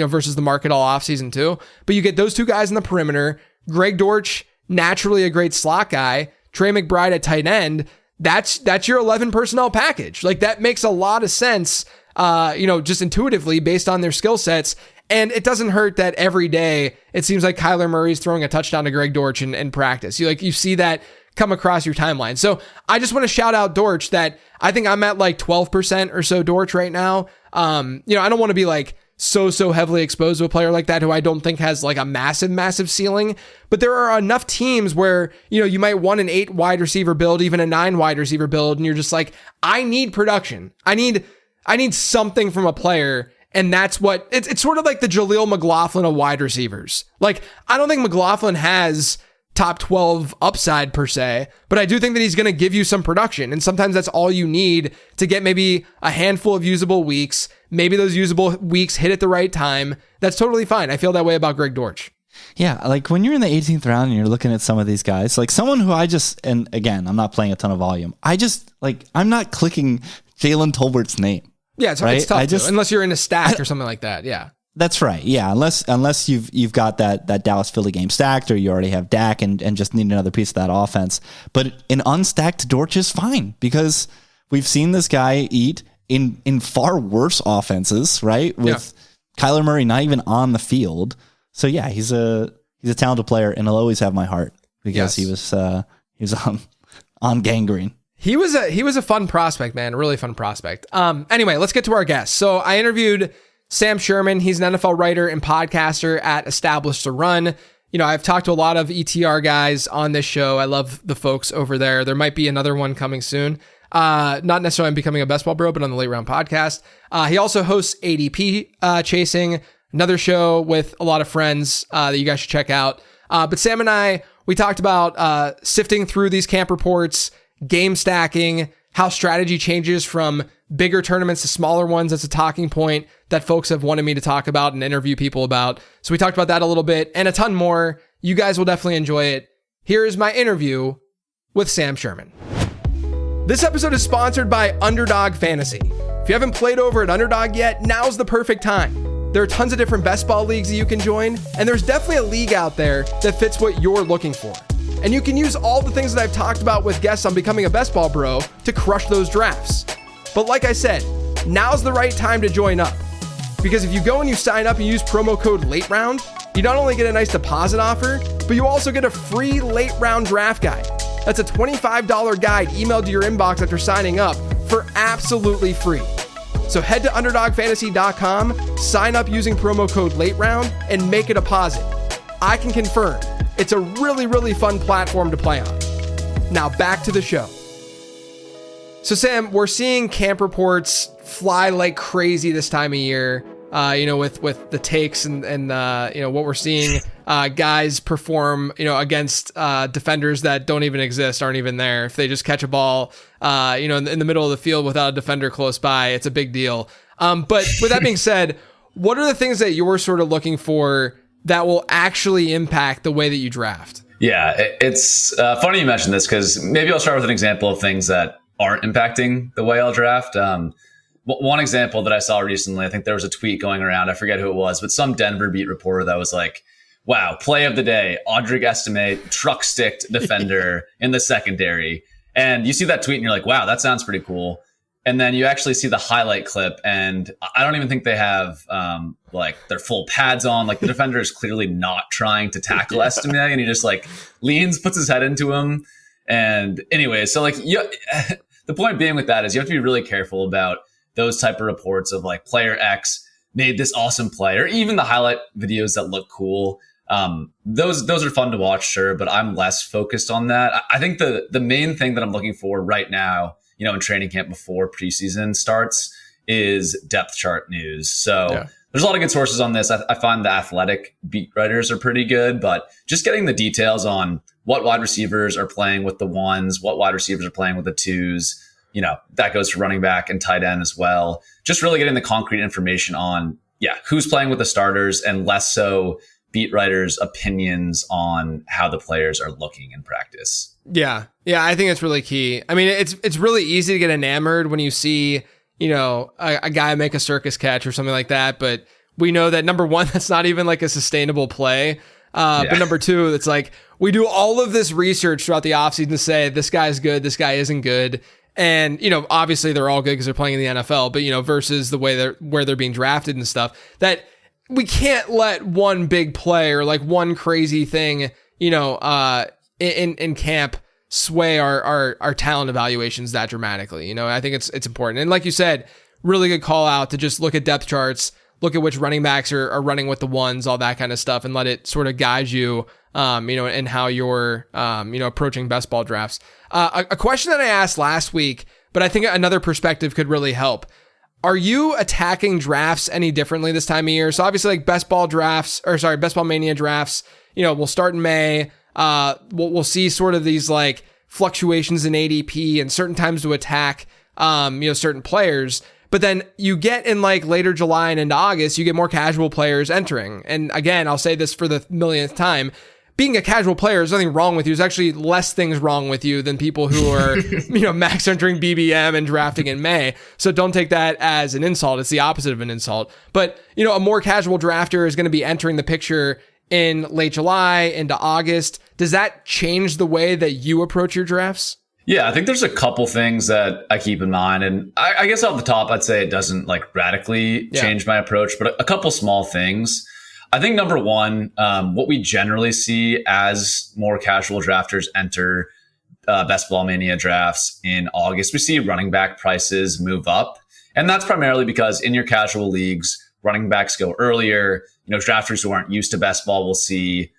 versus the market all offseason too. But you get those two guys in the perimeter. Greg Dortch, naturally a great slot guy. Trey McBride at tight end. That's your 11 personnel package. Like that makes a lot of sense, just intuitively based on their skill sets. And it doesn't hurt that every day it seems like Kyler Murray's throwing a touchdown to Greg Dortch in practice. You see that come across your timeline. So I just want to shout out Dortch that I think I'm at like 12% or so Dortch right now. I don't want to be like so heavily exposed to a player like that who I don't think has like a massive ceiling, but there are enough teams where, you might want an 8 wide receiver build, even a 9 wide receiver build. And you're just like, I need production. I need something from a player. And that's what it's sort of like the Jaleel McLaughlin of wide receivers. Like, I don't think McLaughlin has top 12 upside per se, but I do think that he's going to give you some production. And sometimes that's all you need to get maybe a handful of usable weeks. Maybe those usable weeks hit at the right time. That's totally fine. I feel that way about Greg Dortch. Yeah, like when you're in the 18th round and you're looking at some of these guys, like someone who and again, I'm not playing a ton of volume. I'm not clicking Jalen Tolbert's name. Yeah, it's tough unless you're in a stack or something like that. Yeah. That's right. Yeah, unless you've got that Dallas Philly game stacked, or you already have Dak and just need another piece of that offense. But an unstacked Dortch is fine, because we've seen this guy eat in far worse offenses, right? With Kyler Murray not even on the field. So yeah, he's a talented player, and he'll always have my heart, because he was on gangrene. He was a fun prospect, man. A really fun prospect. Anyway, let's get to our guest. So I interviewed Sam Sherman. He's an NFL writer and podcaster at Established to Run. I've talked to a lot of ETR guys on this show. I love the folks over there. There might be another one coming soon. Not necessarily on Becoming a Best Ball Bro, but on the Late Round Podcast. He also hosts ADP Chasing, another show with a lot of friends that you guys should check out. But Sam and I, we talked about sifting through these camp reports, game stacking, how strategy changes from bigger tournaments to smaller ones. That's a talking point that folks have wanted me to talk about and interview people about. So we talked about that a little bit and a ton more. You guys will definitely enjoy it. Here is my interview with Sam Sherman. This episode is sponsored by Underdog Fantasy. If you haven't played over at Underdog yet, now's the perfect time. There are tons of different best ball leagues that you can join, and there's definitely a league out there that fits what you're looking for. And you can use all the things that I've talked about with guests on Becoming a Best Ball Bro to crush those drafts. But like I said, now's the right time to join up. Because if you go and you sign up and use promo code LATEROUND, you not only get a nice deposit offer, but you also get a free late round draft guide. That's a $25 guide emailed to your inbox after signing up for absolutely free. So head to underdogfantasy.com, sign up using promo code LATEROUND, and make a deposit. I can confirm it's a really, really fun platform to play on. Now back to the show. So Sam, we're seeing camp reports fly like crazy this time of year. With the takes and what we're seeing, guys perform, against defenders that don't even exist, aren't even there. If they just catch a ball, in the middle of the field without a defender close by, it's a big deal. But with that being said, what are the things that you're sort of looking for that will actually impact the way that you draft? Yeah, it's funny you mentioned this, because maybe I'll start with an example of things that aren't impacting the way I'll draft. One example that I saw recently, I think there was a tweet going around, I forget who it was, but some Denver beat reporter that was like, wow, play of the day, Audric Estime, truck sticked defender in the secondary. And you see that tweet and you're like, wow, that sounds pretty cool. And then you actually see the highlight clip, and I don't even think they have their full pads on. Like, the defender is clearly not trying to tackle Estime, and he just like leans, puts his head into him. And anyway, so the point being with that is you have to be really careful about those type of reports of like player X made this awesome play, or even the highlight videos that look cool. Those are fun to watch, sure, but I'm less focused on that. I think the main thing that I'm looking for right now, in training camp before preseason starts, is depth chart news. So there's a lot of good sources on this. I find the Athletic beat writers are pretty good, but just getting the details on what wide receivers are playing with the ones, what wide receivers are playing with the twos, that goes for running back and tight end as well. Just really getting the concrete information on, who's playing with the starters, and less so beat writers' opinions on how the players are looking in practice. Yeah, I think it's really key. I mean, it's really easy to get enamored when you see, a guy make a circus catch or something like that. But we know that, number one, that's not even like a sustainable play. But number two, it's like we do all of this research throughout the offseason to say this guy's good, this guy isn't good. And, obviously they're all good because they're playing in the NFL, but, versus the way where they're being drafted and stuff, that we can't let one big play or like one crazy thing, in camp sway our talent evaluations that dramatically. I think it's important. And like you said, really good call out to just look at depth charts, look at which running backs are running with the ones, all that kind of stuff, and let it sort of guide you, in how you're, approaching best ball drafts. A question that I asked last week, but I think another perspective could really help. Are you attacking drafts any differently this time of year? So obviously, like best ball mania drafts, we'll start in May. We'll see sort of these like fluctuations in ADP and certain times to attack, certain players. But then you get in like later July and into August, you get more casual players entering. And again, I'll say this for the millionth time. Being a casual player, there's nothing wrong with you. There's actually less things wrong with you than people who are, max entering BBM and drafting in May. So don't take that as an insult. It's the opposite of an insult. But, a more casual drafter is going to be entering the picture in late July into August. Does that change the way that you approach your drafts? Yeah, I think there's a couple things that I keep in mind. And I guess off the top, I'd say it doesn't like radically change my approach, but a couple small things. I think number one, what we generally see as more casual drafters enter Best Ball Mania drafts in August, we see running back prices move up. And that's primarily because in your casual leagues, running backs go earlier. Drafters who aren't used to best ball will see,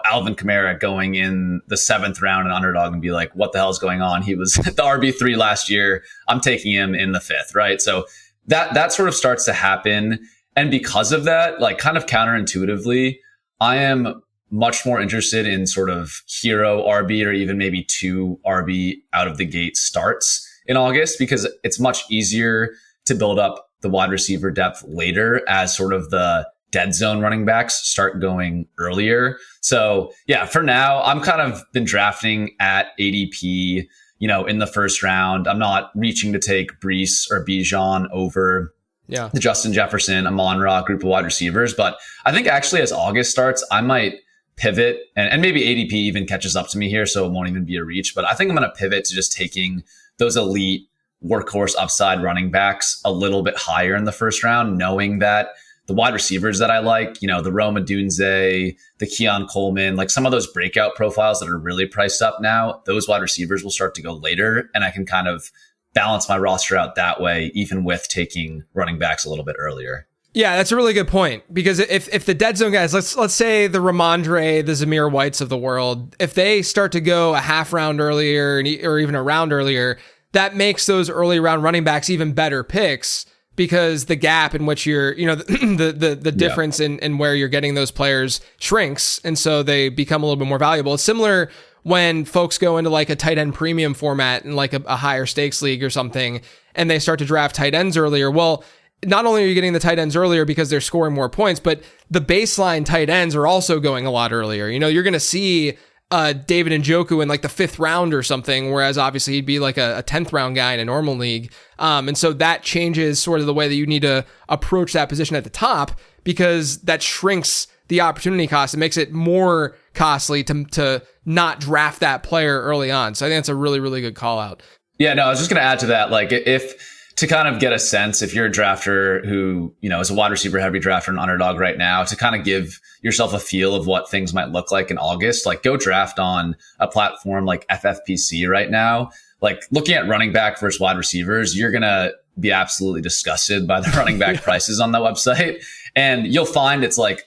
Alvin Kamara going in the 7th round in Underdog and be like, what the hell is going on? He was the RB3 last year. I'm taking him in the 5th, right? So that sort of starts to happen. And because of that, like kind of counterintuitively, I am much more interested in sort of hero RB or even maybe 2 RB out of the gate starts in August, because it's much easier to build up the wide receiver depth later as sort of the dead zone running backs start going earlier. So yeah, for now, I'm kind of been drafting at ADP, in the 1st round. I'm not reaching to take Breece or Bijan over the Justin Jefferson, Amon-Ra group of wide receivers. But I think actually as August starts, I might pivot and maybe ADP even catches up to me here, so it won't even be a reach. But I think I'm going to pivot to just taking those elite workhorse upside running backs a little bit higher in the 1st round, knowing that the wide receivers that I like, the Rome Odunze, the Keon Coleman, like some of those breakout profiles that are really priced up now, those wide receivers will start to go later. And I can kind of balance my roster out that way, even with taking running backs a little bit earlier. Yeah, that's a really good point, because if the dead zone guys, let's say the Ramondre, the Zamir Whites of the world, if they start to go a half round earlier or even a round earlier, that makes those early round running backs even better picks, because the gap in which you're, the difference in where you're getting those players shrinks, and so they become a little bit more valuable. It's similar when folks go into like a tight end premium format in like a higher stakes league or something, and they start to draft tight ends earlier. Well, not only are you getting the tight ends earlier because they're scoring more points, but the baseline tight ends are also going a lot earlier. You're going to see David Njoku in like the 5th round or something, whereas obviously he'd be like a 10th round guy in a normal league. And so that changes sort of the way that you need to approach that position at the top, because that shrinks the opportunity cost. It makes it more costly to not draft that player early on. So I think that's a really, really good call out. Yeah, no, I was just going to add to that. Like, if to kind of get a sense, if you're a drafter who, is a wide receiver heavy drafter and underdog right now, to kind of give yourself a feel of what things might look like in August, like go draft on a platform like FFPC right now. Like looking at running back versus wide receivers, you're going to be absolutely disgusted by the running back prices on the website. And you'll find it's like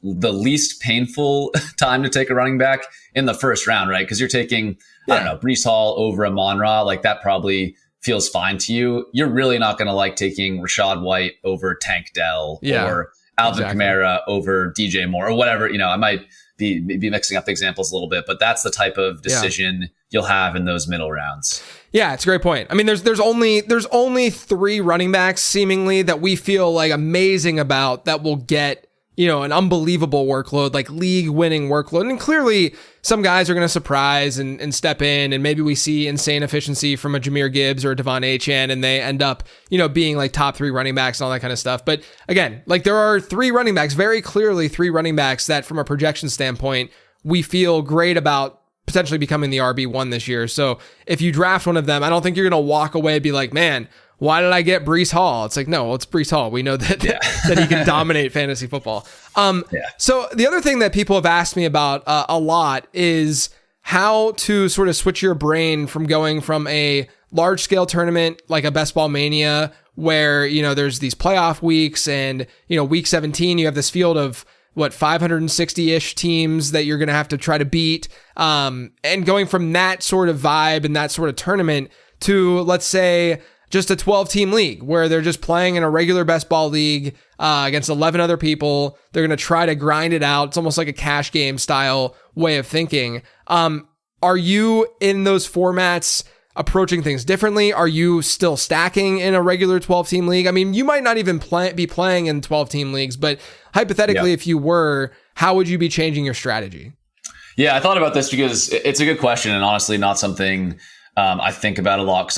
the least painful time to take a running back in the first round, right? Because you're taking, I don't know, Breece Hall over Amon-Ra, like that probably feels fine to you. You're really not going to like taking Rachaad White over Tank Dell or Alvin Kamara over DJ Moore or whatever. I might be mixing up the examples a little bit, but that's the type of decision you'll have in those middle rounds. Yeah, it's a great point. I mean, there's only 3 running backs seemingly that we feel like amazing about that will get, an unbelievable workload, like league winning workload. And clearly some guys are going to surprise and step in, and maybe we see insane efficiency from a Jahmyr Gibbs or a Devon Achane, and they end up, being like top 3 running backs and all that kind of stuff. But again, like there are 3 running backs, very clearly 3 running backs that from a projection standpoint, we feel great about potentially becoming the RB1 this year. So if you draft one of them, I don't think you're going to walk away and be like, man, why did I get Breece Hall? It's like, no, it's Breece Hall. We know that that he can dominate fantasy football. So the other thing that people have asked me about a lot is how to sort of switch your brain from going from a large scale tournament like a Best Ball Mania, where, there's these playoff weeks and, week 17, you have this field of 560-ish teams that you're going to have to try to beat. And going from that sort of vibe and that sort of tournament to, let's say, just a 12-team league where they're just playing in a regular best ball league against 11 other people. They're going to try to grind it out. It's almost like a cash game style way of thinking. Are you in those formats approaching things differently? Are you still stacking in a regular 12-team league? I mean, you might not even be playing in 12-team leagues, but hypothetically, if you were, how would you be changing your strategy? Yeah, I thought about this because it's a good question, and honestly not something I think about a lot, because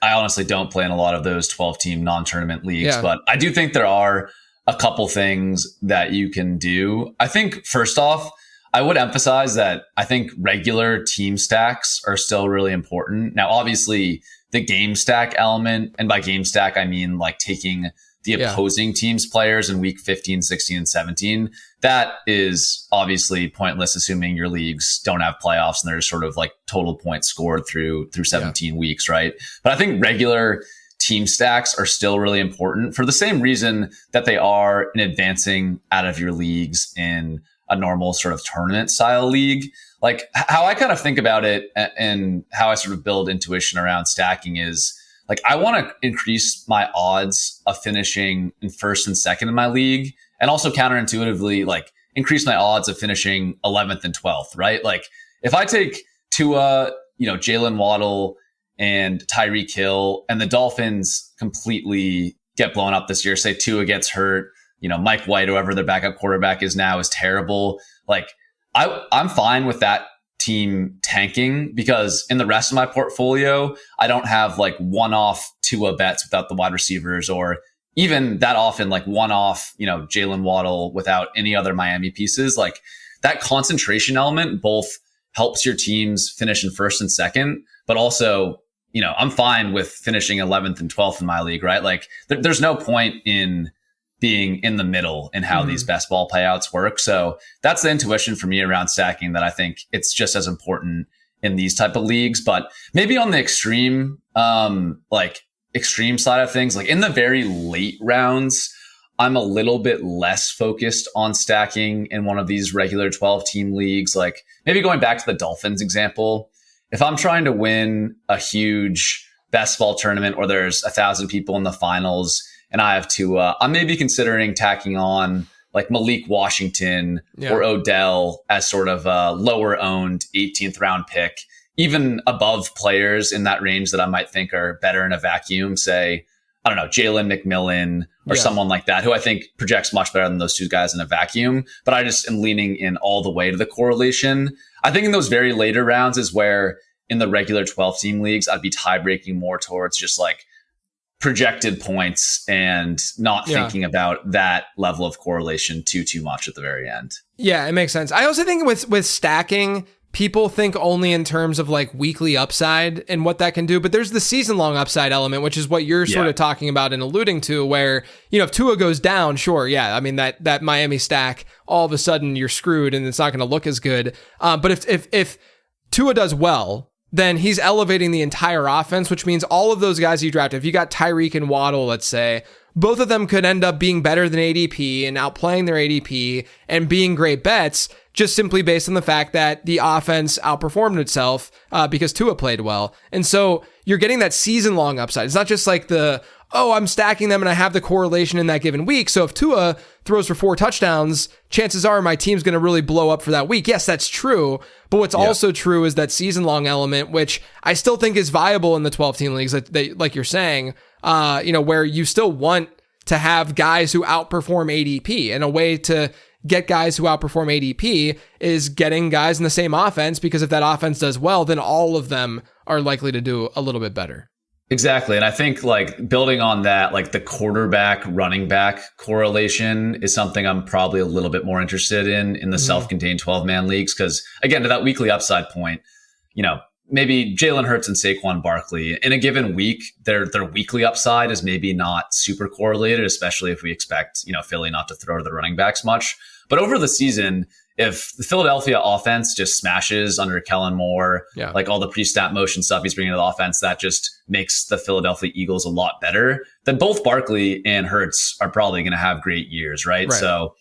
I honestly don't play in a lot of those 12-team non-tournament leagues, but I do think there are a couple things that you can do. I think first off, I would emphasize that I think regular team stacks are still really important. Now, obviously the game stack element, and by game stack, I mean like taking the opposing team's players in week 15, 16, and 17. That is obviously pointless, assuming your leagues don't have playoffs and there's sort of like total points scored through 17 weeks, right? But I think regular team stacks are still really important for the same reason that they are in advancing out of your leagues in a normal sort of tournament style league. Like how I kind of think about it and how I sort of build intuition around stacking is, like, I want to increase my odds of finishing in first and second in my league, and also counterintuitively, like, increase my odds of finishing 11th and 12th, right? Like, if I take Tua, Jalen Waddle and Tyreek Hill, and the Dolphins completely get blown up this year, say Tua gets hurt, Mike White, whoever their backup quarterback is now, is terrible. Like, I'm fine with that team tanking, because in the rest of my portfolio, I don't have like one-off Tua bets without the wide receivers, or even that often like one-off, Jalen Waddle without any other Miami pieces. Like that concentration element both helps your teams finish in first and second, but also, I'm fine with finishing 11th and 12th in my league, right? Like there's no point in being in the middle in how these best ball payouts work. So that's the intuition for me around stacking, that I think it's just as important in these type of leagues. But maybe on the extreme, like extreme side of things, like in the very late rounds, I'm a little bit less focused on stacking in one of these regular 12 team leagues. Like maybe going back to the Dolphins example, if I'm trying to win a huge best ball tournament where there's 1,000 people in the finals and I have Tua, I'm maybe considering tacking on like Malik Washington or Odell as sort of a lower owned 18th round pick, even above players in that range that I might think are better in a vacuum, say, I don't know, Jalen McMillan or someone like that, who I think projects much better than those two guys in a vacuum. But I just am leaning in all the way to the correlation. I think in those very later rounds is where in the regular 12 team leagues, I'd be tie breaking more towards just like projected points and not thinking about that level of correlation too much at the very end. Yeah, it makes sense. I also think with stacking, people think only in terms of like weekly upside and what that can do, but there's the season long upside element, which is what you're sort of talking about and alluding to, where, you know, if Tua goes down, sure. Yeah. I mean, that Miami stack, all of a sudden you're screwed and it's not going to look as good. But if Tua does well, then he's elevating the entire offense, which means all of those guys you drafted, if you got Tyreek and Waddle, let's say, both of them could end up being better than ADP and outplaying their ADP and being great bets, just simply based on the fact that the offense outperformed itself because Tua played well. And so you're getting that season-long upside. It's not just like I'm stacking them and I have the correlation in that given week. So if Tua throws for 4 touchdowns, chances are my team's going to really blow up for that week. Yes, that's true. But what's also true is that season-long element, which I still think is viable in the 12-team leagues, like you're saying, where you still want to have guys who outperform ADP. And a way to get guys who outperform ADP is getting guys in the same offense, because if that offense does well, then all of them are likely to do a little bit better. Exactly. And I think like building on that, like the quarterback running back correlation is something I'm probably a little bit more interested in the self-contained 12-man leagues. Cause again, to that weekly upside point, you know, maybe Jalen Hurts and Saquon Barkley in a given week, their weekly upside is maybe not super correlated, especially if we expect, you know, Philly not to throw to the running backs much. But over the season, if the Philadelphia offense just smashes under Kellen Moore, like all the pre-snap motion stuff he's bringing to the offense, that just makes the Philadelphia Eagles a lot better, then both Barkley and Hurts are probably going to have great years, right? So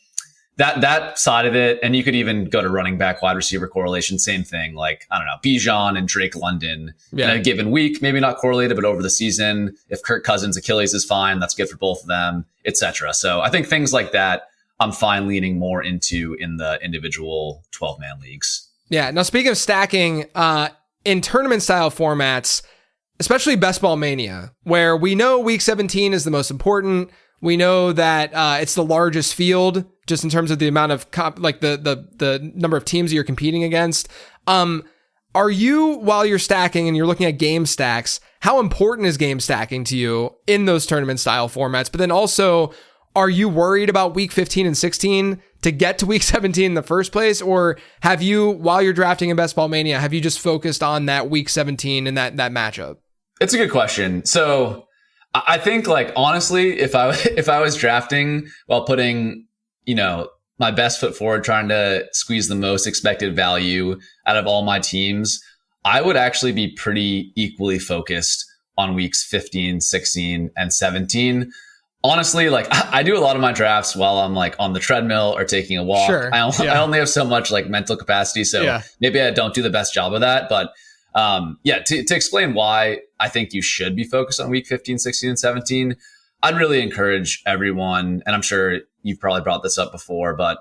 that side of it, and you could even go to running back, wide receiver correlation, same thing. Like, I don't know, Bijan and Drake London in a given week, maybe not correlated, but over the season, if Kirk Cousins' Achilles is fine, that's good for both of them, etc. So I think things like that, I'm fine leaning more into in the individual 12-man leagues. Yeah. Now, speaking of stacking, in tournament style formats, especially Best Ball Mania, where we know week 17 is the most important. We know that it's the largest field just in terms of the amount of the number of teams that you're competing against. Are you, while you're stacking and you're looking at game stacks, how important is game stacking to you in those tournament style formats? But then also, are you worried about week 15 and 16 to get to week 17 in the first place? Or have you, while you're drafting in Best Ball Mania, have you just focused on that week 17 and that matchup? It's a good question. So I think, like, honestly, if I was drafting while putting, you know, my best foot forward, trying to squeeze the most expected value out of all my teams, I would actually be pretty equally focused on weeks 15, 16, and 17. Honestly, like, I do a lot of my drafts while I'm like on the treadmill or taking a walk. Sure. I only have so much like mental capacity. So maybe I don't do the best job of that. But to explain why I think you should be focused on week 15, 16, and 17, I'd really encourage everyone, and I'm sure you've probably brought this up before, but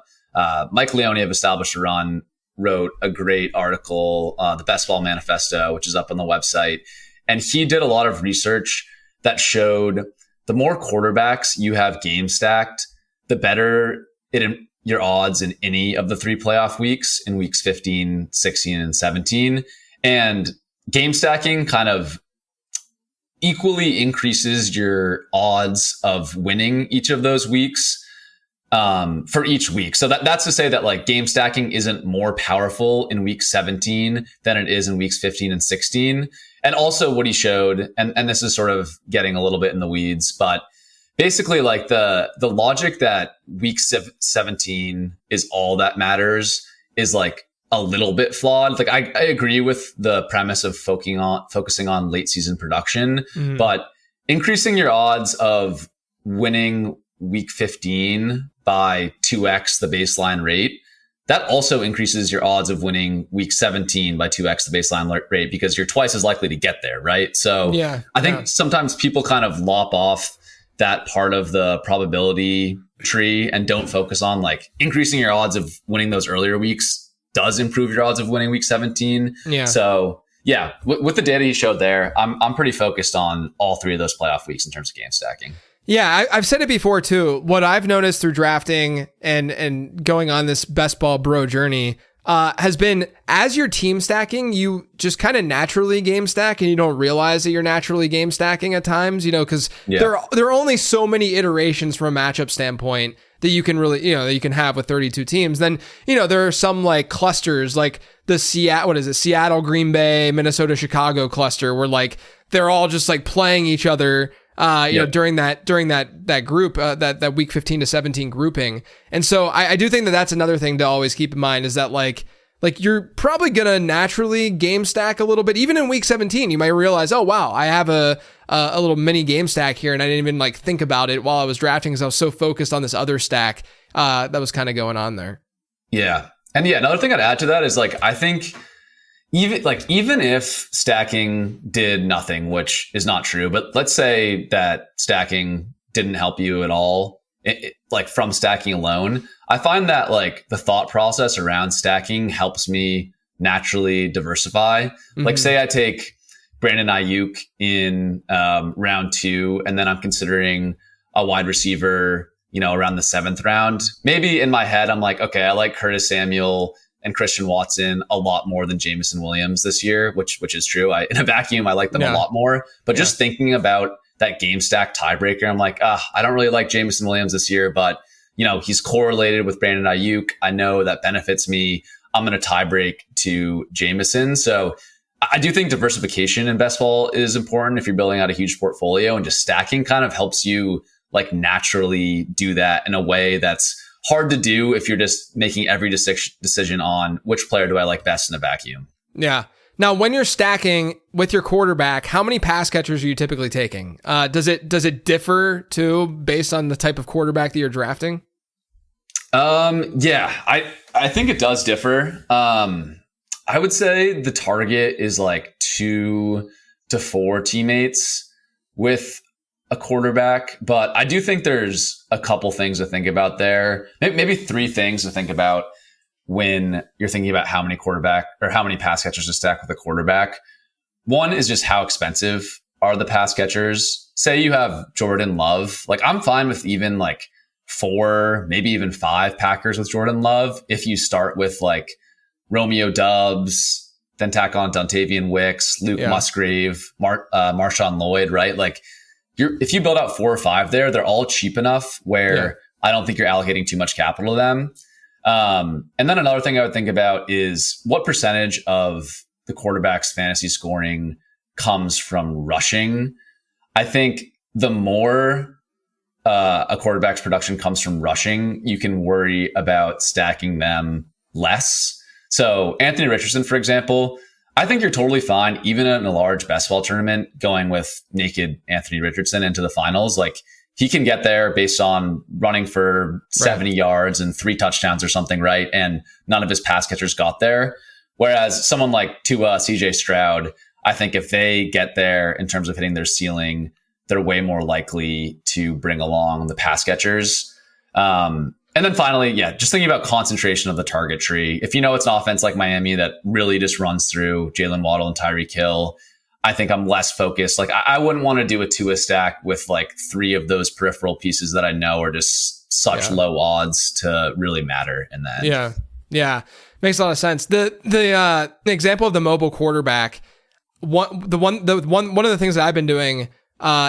Mike Leone of Established a Run wrote a great article, the Best Ball Manifesto, which is up on the website. And he did a lot of research that showed the more quarterbacks you have game stacked, the better your odds in any of the 3 playoff weeks in weeks 15, 16, and 17. And game stacking kind of equally increases your odds of winning each of those weeks for each week. So that's to say that like game stacking isn't more powerful in week 17 than it is in weeks 15 and 16. And also what he showed, and this is sort of getting a little bit in the weeds, but basically like the logic that week 17 is all that matters is like a little bit flawed. Like I agree with the premise of focusing on late season production, but increasing your odds of winning week 15 by 2x the baseline rate, that also increases your odds of winning week 17 by 2x the baseline rate because you're twice as likely to get there, right? So I think sometimes people kind of lop off that part of the probability tree and don't focus on like increasing your odds of winning those earlier weeks does improve your odds of winning week 17. Yeah. So yeah, with the data you showed there, I'm pretty focused on all three of those playoff weeks in terms of game stacking. Yeah, I've said it before too. What I've noticed through drafting and going on this best ball bro journey has been as you're team stacking, you just kind of naturally game stack and you don't realize that you're naturally game stacking at times, because there are only so many iterations from a matchup standpoint that you can really, that you can have with 32 teams. Then, there are some like clusters like the Seattle, Green Bay, Minnesota, Chicago cluster where like they're all just like playing each other during that group, that week 15 to 17 grouping. And so I do think that that's another thing to always keep in mind is that like you're probably going to naturally game stack a little bit. Even in week 17, you might realize, oh, wow, I have a little mini game stack here. And I didn't even like think about it while I was drafting because I was so focused on this other stack that was kind of going on there. Yeah. And another thing I'd add to that is like, I think even if stacking did nothing, which is not true, but let's say that stacking didn't help you at all, like from stacking alone, I find that like the thought process around stacking helps me naturally diversify. Like say I take Brandon Ayuk in round 2, and then I'm considering a wide receiver, around the 7th round. Maybe in my head, I'm like, okay, I like Curtis Samuel and Christian Watson a lot more than Jameson Williams this year, which is true. In a vacuum, I like them a lot more. But just thinking about that game stack tiebreaker, I'm like, I don't really like Jameson Williams this year, but he's correlated with Brandon Ayuk. I know that benefits me. I'm going to tiebreak to Jameson. So I do think diversification in best ball is important if you're building out a huge portfolio, and just stacking kind of helps you like naturally do that in a way that's hard to do if you're just making every decision on which player do I like best in a vacuum. Yeah. Now, when you're stacking with your quarterback, how many pass catchers are you typically taking? Does it differ too based on the type of quarterback that you're drafting? Yeah, I think it does differ. I would say the target is like 2 to 4 teammates with a quarterback, but I do think there's a couple things to think about there. Maybe 3 things to think about when you're thinking about how many quarterback or how many pass catchers to stack with a quarterback. One is just how expensive are the pass catchers. Say you have Jordan Love. Like I'm fine with even like 4, maybe even 5 Packers with Jordan Love. If you start with like Romeo Doubs, then tack on Dontavian Wicks, Luke Musgrave, Marshawn Lloyd, right? Like if you build out 4 or 5 there, they're all cheap enough where I don't think you're allocating too much capital to them. And then another thing I would think about is what percentage of the quarterback's fantasy scoring comes from rushing. I think the more a quarterback's production comes from rushing, you can worry about stacking them less. So Anthony Richardson, for example, I think you're totally fine, even in a large best ball tournament, going with naked Anthony Richardson into the finals. Like he can get there based on running for 70 yards and 3 touchdowns or something, right? And none of his pass catchers got there. Whereas someone like Tua, CJ Stroud, I think if they get there in terms of hitting their ceiling, they're way more likely to bring along the pass catchers. And then finally, just thinking about concentration of the target tree. If it's an offense like Miami that really just runs through Jalen Waddle and Tyreek Hill, I think I'm less focused. Like I wouldn't want to do a Tua stack with like 3 of those peripheral pieces that I know are just such low odds to really matter in that. Yeah. Makes a lot of sense. The example of the mobile quarterback, one of the things that I've been doing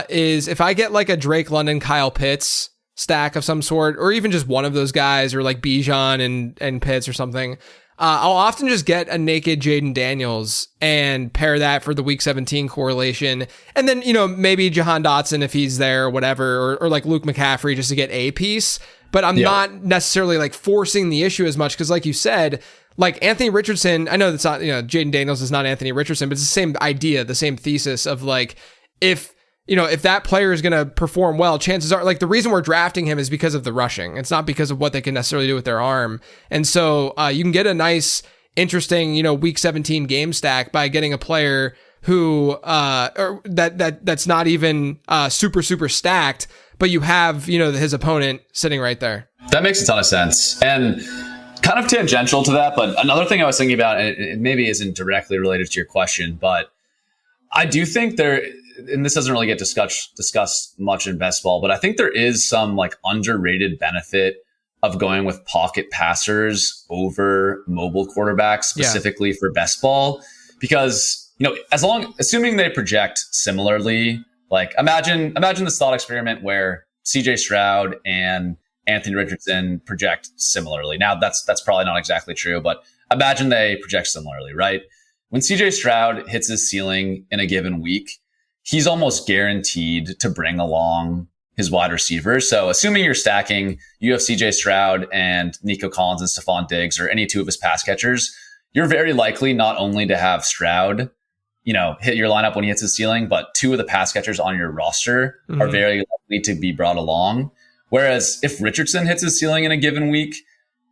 is if I get like a Drake London, Kyle Pitts stack of some sort, or even just one of those guys, or like Bijan and Pitts or something, I'll often just get a naked Jaden Daniels and pair that for the week 17 correlation. And then, maybe Jahan Dotson if he's there or whatever, or like Luke McCaffrey just to get a piece. But I'm not necessarily like forcing the issue as much because like you said, like Anthony Richardson, I know that's not, Jaden Daniels is not Anthony Richardson, but it's the same idea, the same thesis of like, if that player is going to perform well, chances are, like, the reason we're drafting him is because of the rushing. It's not because of what they can necessarily do with their arm. And so you can get a nice, interesting, week 17 game stack by getting a player who that's not even super stacked, but you have his opponent sitting right there. That makes a ton of sense. And kind of tangential to that, but another thing I was thinking about, and it maybe isn't directly related to your question, but I do think and this doesn't really get discussed much in best ball, but I think there is some like underrated benefit of going with pocket passers over mobile quarterbacks specifically for best ball, because assuming they project similarly, like imagine this thought experiment where CJ Stroud and Anthony Richardson project similarly. Now that's probably not exactly true, but imagine they project similarly, right? When CJ Stroud hits his ceiling in a given week, he's almost guaranteed to bring along his wide receivers. So assuming you're stacking, you have CJ Stroud and Nico Collins and Stephon Diggs or any two of his pass catchers, you're very likely not only to have Stroud, hit your lineup when he hits his ceiling, but two of the pass catchers on your roster are very likely to be brought along. Whereas if Richardson hits his ceiling in a given week,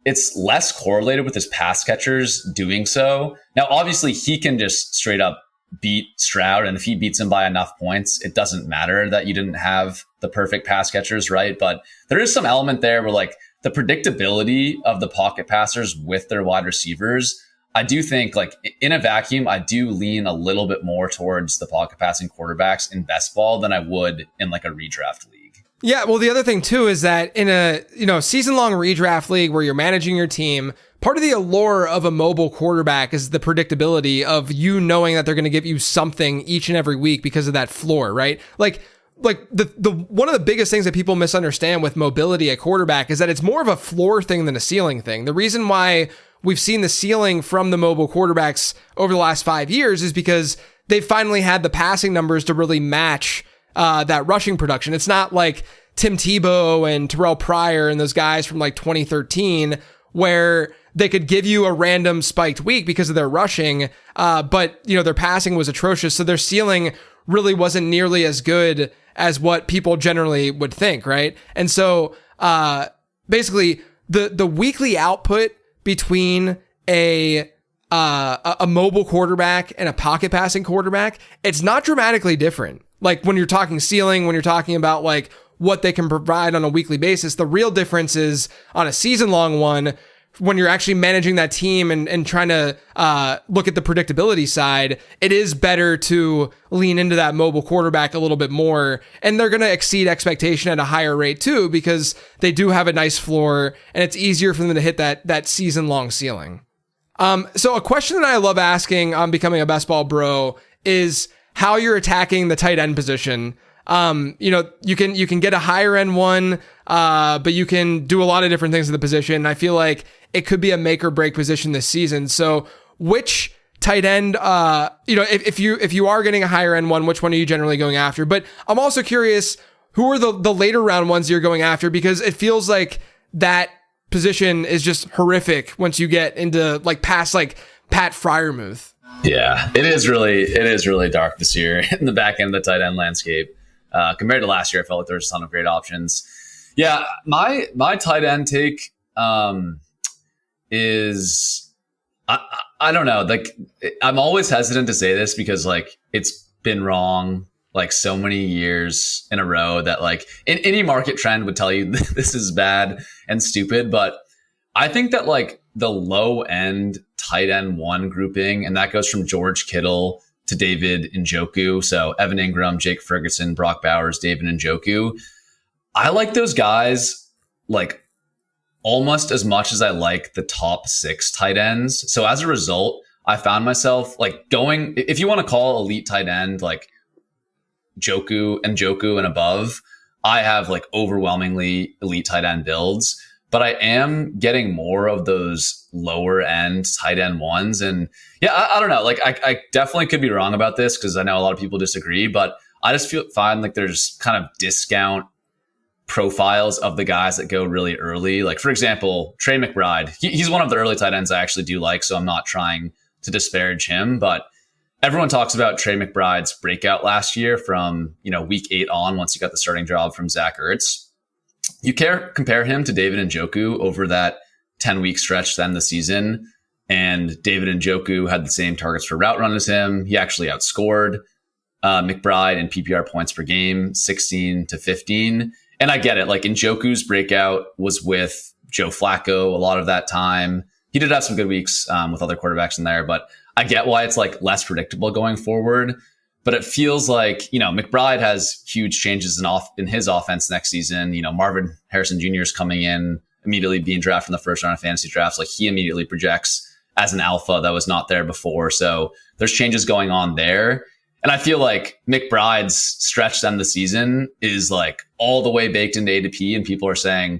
it's less correlated with his pass catchers doing so. Now, obviously, he can just straight up beat Stroud, and if he beats him by enough points, it doesn't matter that you didn't have the perfect pass catchers, right? But there is some element there where like the predictability of the pocket passers with their wide receivers, I do think like in a vacuum, I do lean a little bit more towards the pocket passing quarterbacks in best ball than I would in like a redraft league. Yeah, well, the other thing too is that in a season-long redraft league where you're managing your team, part of the allure of a mobile quarterback is the predictability of knowing that they're going to give you something each and every week because of that floor, right? Like the one of the biggest things that people misunderstand with mobility at quarterback is that it's more of a floor thing than a ceiling thing. The reason why we've seen the ceiling from the mobile quarterbacks over the last 5 years is because they've finally had the passing numbers to really match that rushing production. It's not like Tim Tebow and Terrell Pryor and those guys from like 2013 where they could give you a random spiked week because of their rushing, but their passing was atrocious. So their ceiling really wasn't nearly as good as what people generally would think, right? And so basically the weekly output between a mobile quarterback and a pocket passing quarterback, it's not dramatically different. Like when you're talking ceiling, when you're talking about like what they can provide on a weekly basis, the real difference is on a season long one, when you're actually managing that team and trying to look at the predictability side, it is better to lean into that mobile quarterback a little bit more. And they're going to exceed expectation at a higher rate too, because they do have a nice floor and it's easier for them to hit that season long ceiling. So a question that I love asking on Becoming a Best Ball Bro is how you're attacking the tight end position. You can get a higher end one, but you can do a lot of different things in the position. I feel like it could be a make or break position this season. So which tight end, if you are getting a higher end one, which one are you generally going after? But I'm also curious, who are the later round ones you're going after? Because it feels like that position is just horrific once you get into like past like Pat Freiermuth. Yeah, it is really dark this year in the back end of the tight end landscape. Compared to last year, I felt like there was a ton of great options. Yeah, my tight end take is I don't know. Like I'm always hesitant to say this because like it's been wrong like so many years in a row that like in any market trend would tell you this is bad and stupid. But I think that like the low end tight end one grouping, and that goes from George Kittle to David Njoku. So Evan Ingram, Jake Ferguson, Brock Bowers, David Njoku. I like those guys like almost as much as I like the top 6 tight ends. So as a result, I found myself like going, if you want to call elite tight end, like Njoku and above, I have like overwhelmingly elite tight end builds. But I am getting more of those lower end tight end ones. And yeah, I don't know. Like I definitely could be wrong about this because I know a lot of people disagree, but I just find like there's kind of discount profiles of the guys that go really early. Like, for example, Trey McBride, he's one of the early tight ends I actually do like, so I'm not trying to disparage him, but everyone talks about Trey McBride's breakout last year from, week 8 on, once he got the starting job from Zach Ertz. You compare him to David Njoku over that 10-week stretch to end the season, and David Njoku had the same targets per route run as him. He actually outscored McBride in PPR points per game, 16 to 15. And I get it. Like, Njoku's breakout was with Joe Flacco a lot of that time. He did have some good weeks with other quarterbacks in there, but I get why it's like less predictable going forward. But it feels like, McBride has huge changes in his offense next season. Marvin Harrison Jr. is coming in, immediately being drafted in the first round of fantasy drafts. Like, he immediately projects as an alpha that was not there before. So there's changes going on there. And I feel like McBride's stretch to end the season is like all the way baked into ADP, and people are saying,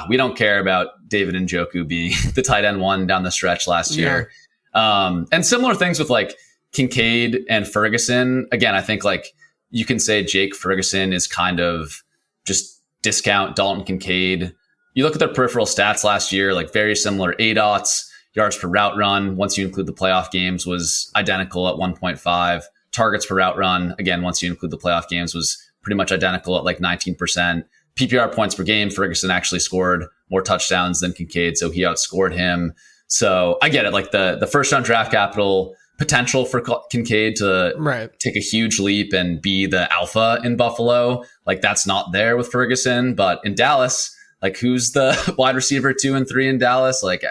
we don't care about David Njoku being the tight end 1 down the stretch last year. And similar things with like Kincaid and Ferguson. Again, I think like you can say Jake Ferguson is kind of just discount Dalton Kincaid. You look at their peripheral stats last year, like very similar. ADOTs, yards per route run, once you include the playoff games, was identical at 1.5. Targets per route run, again, once you include the playoff games, was pretty much identical at like 19%. PPR points per game, Ferguson actually scored more touchdowns than Kincaid, so he outscored him. So I get it. Like the first round draft capital potential for Kincaid to take a huge leap and be the alpha in Buffalo, like that's not there with Ferguson. But in Dallas, like who's the wide receiver 2 and 3 in Dallas? Like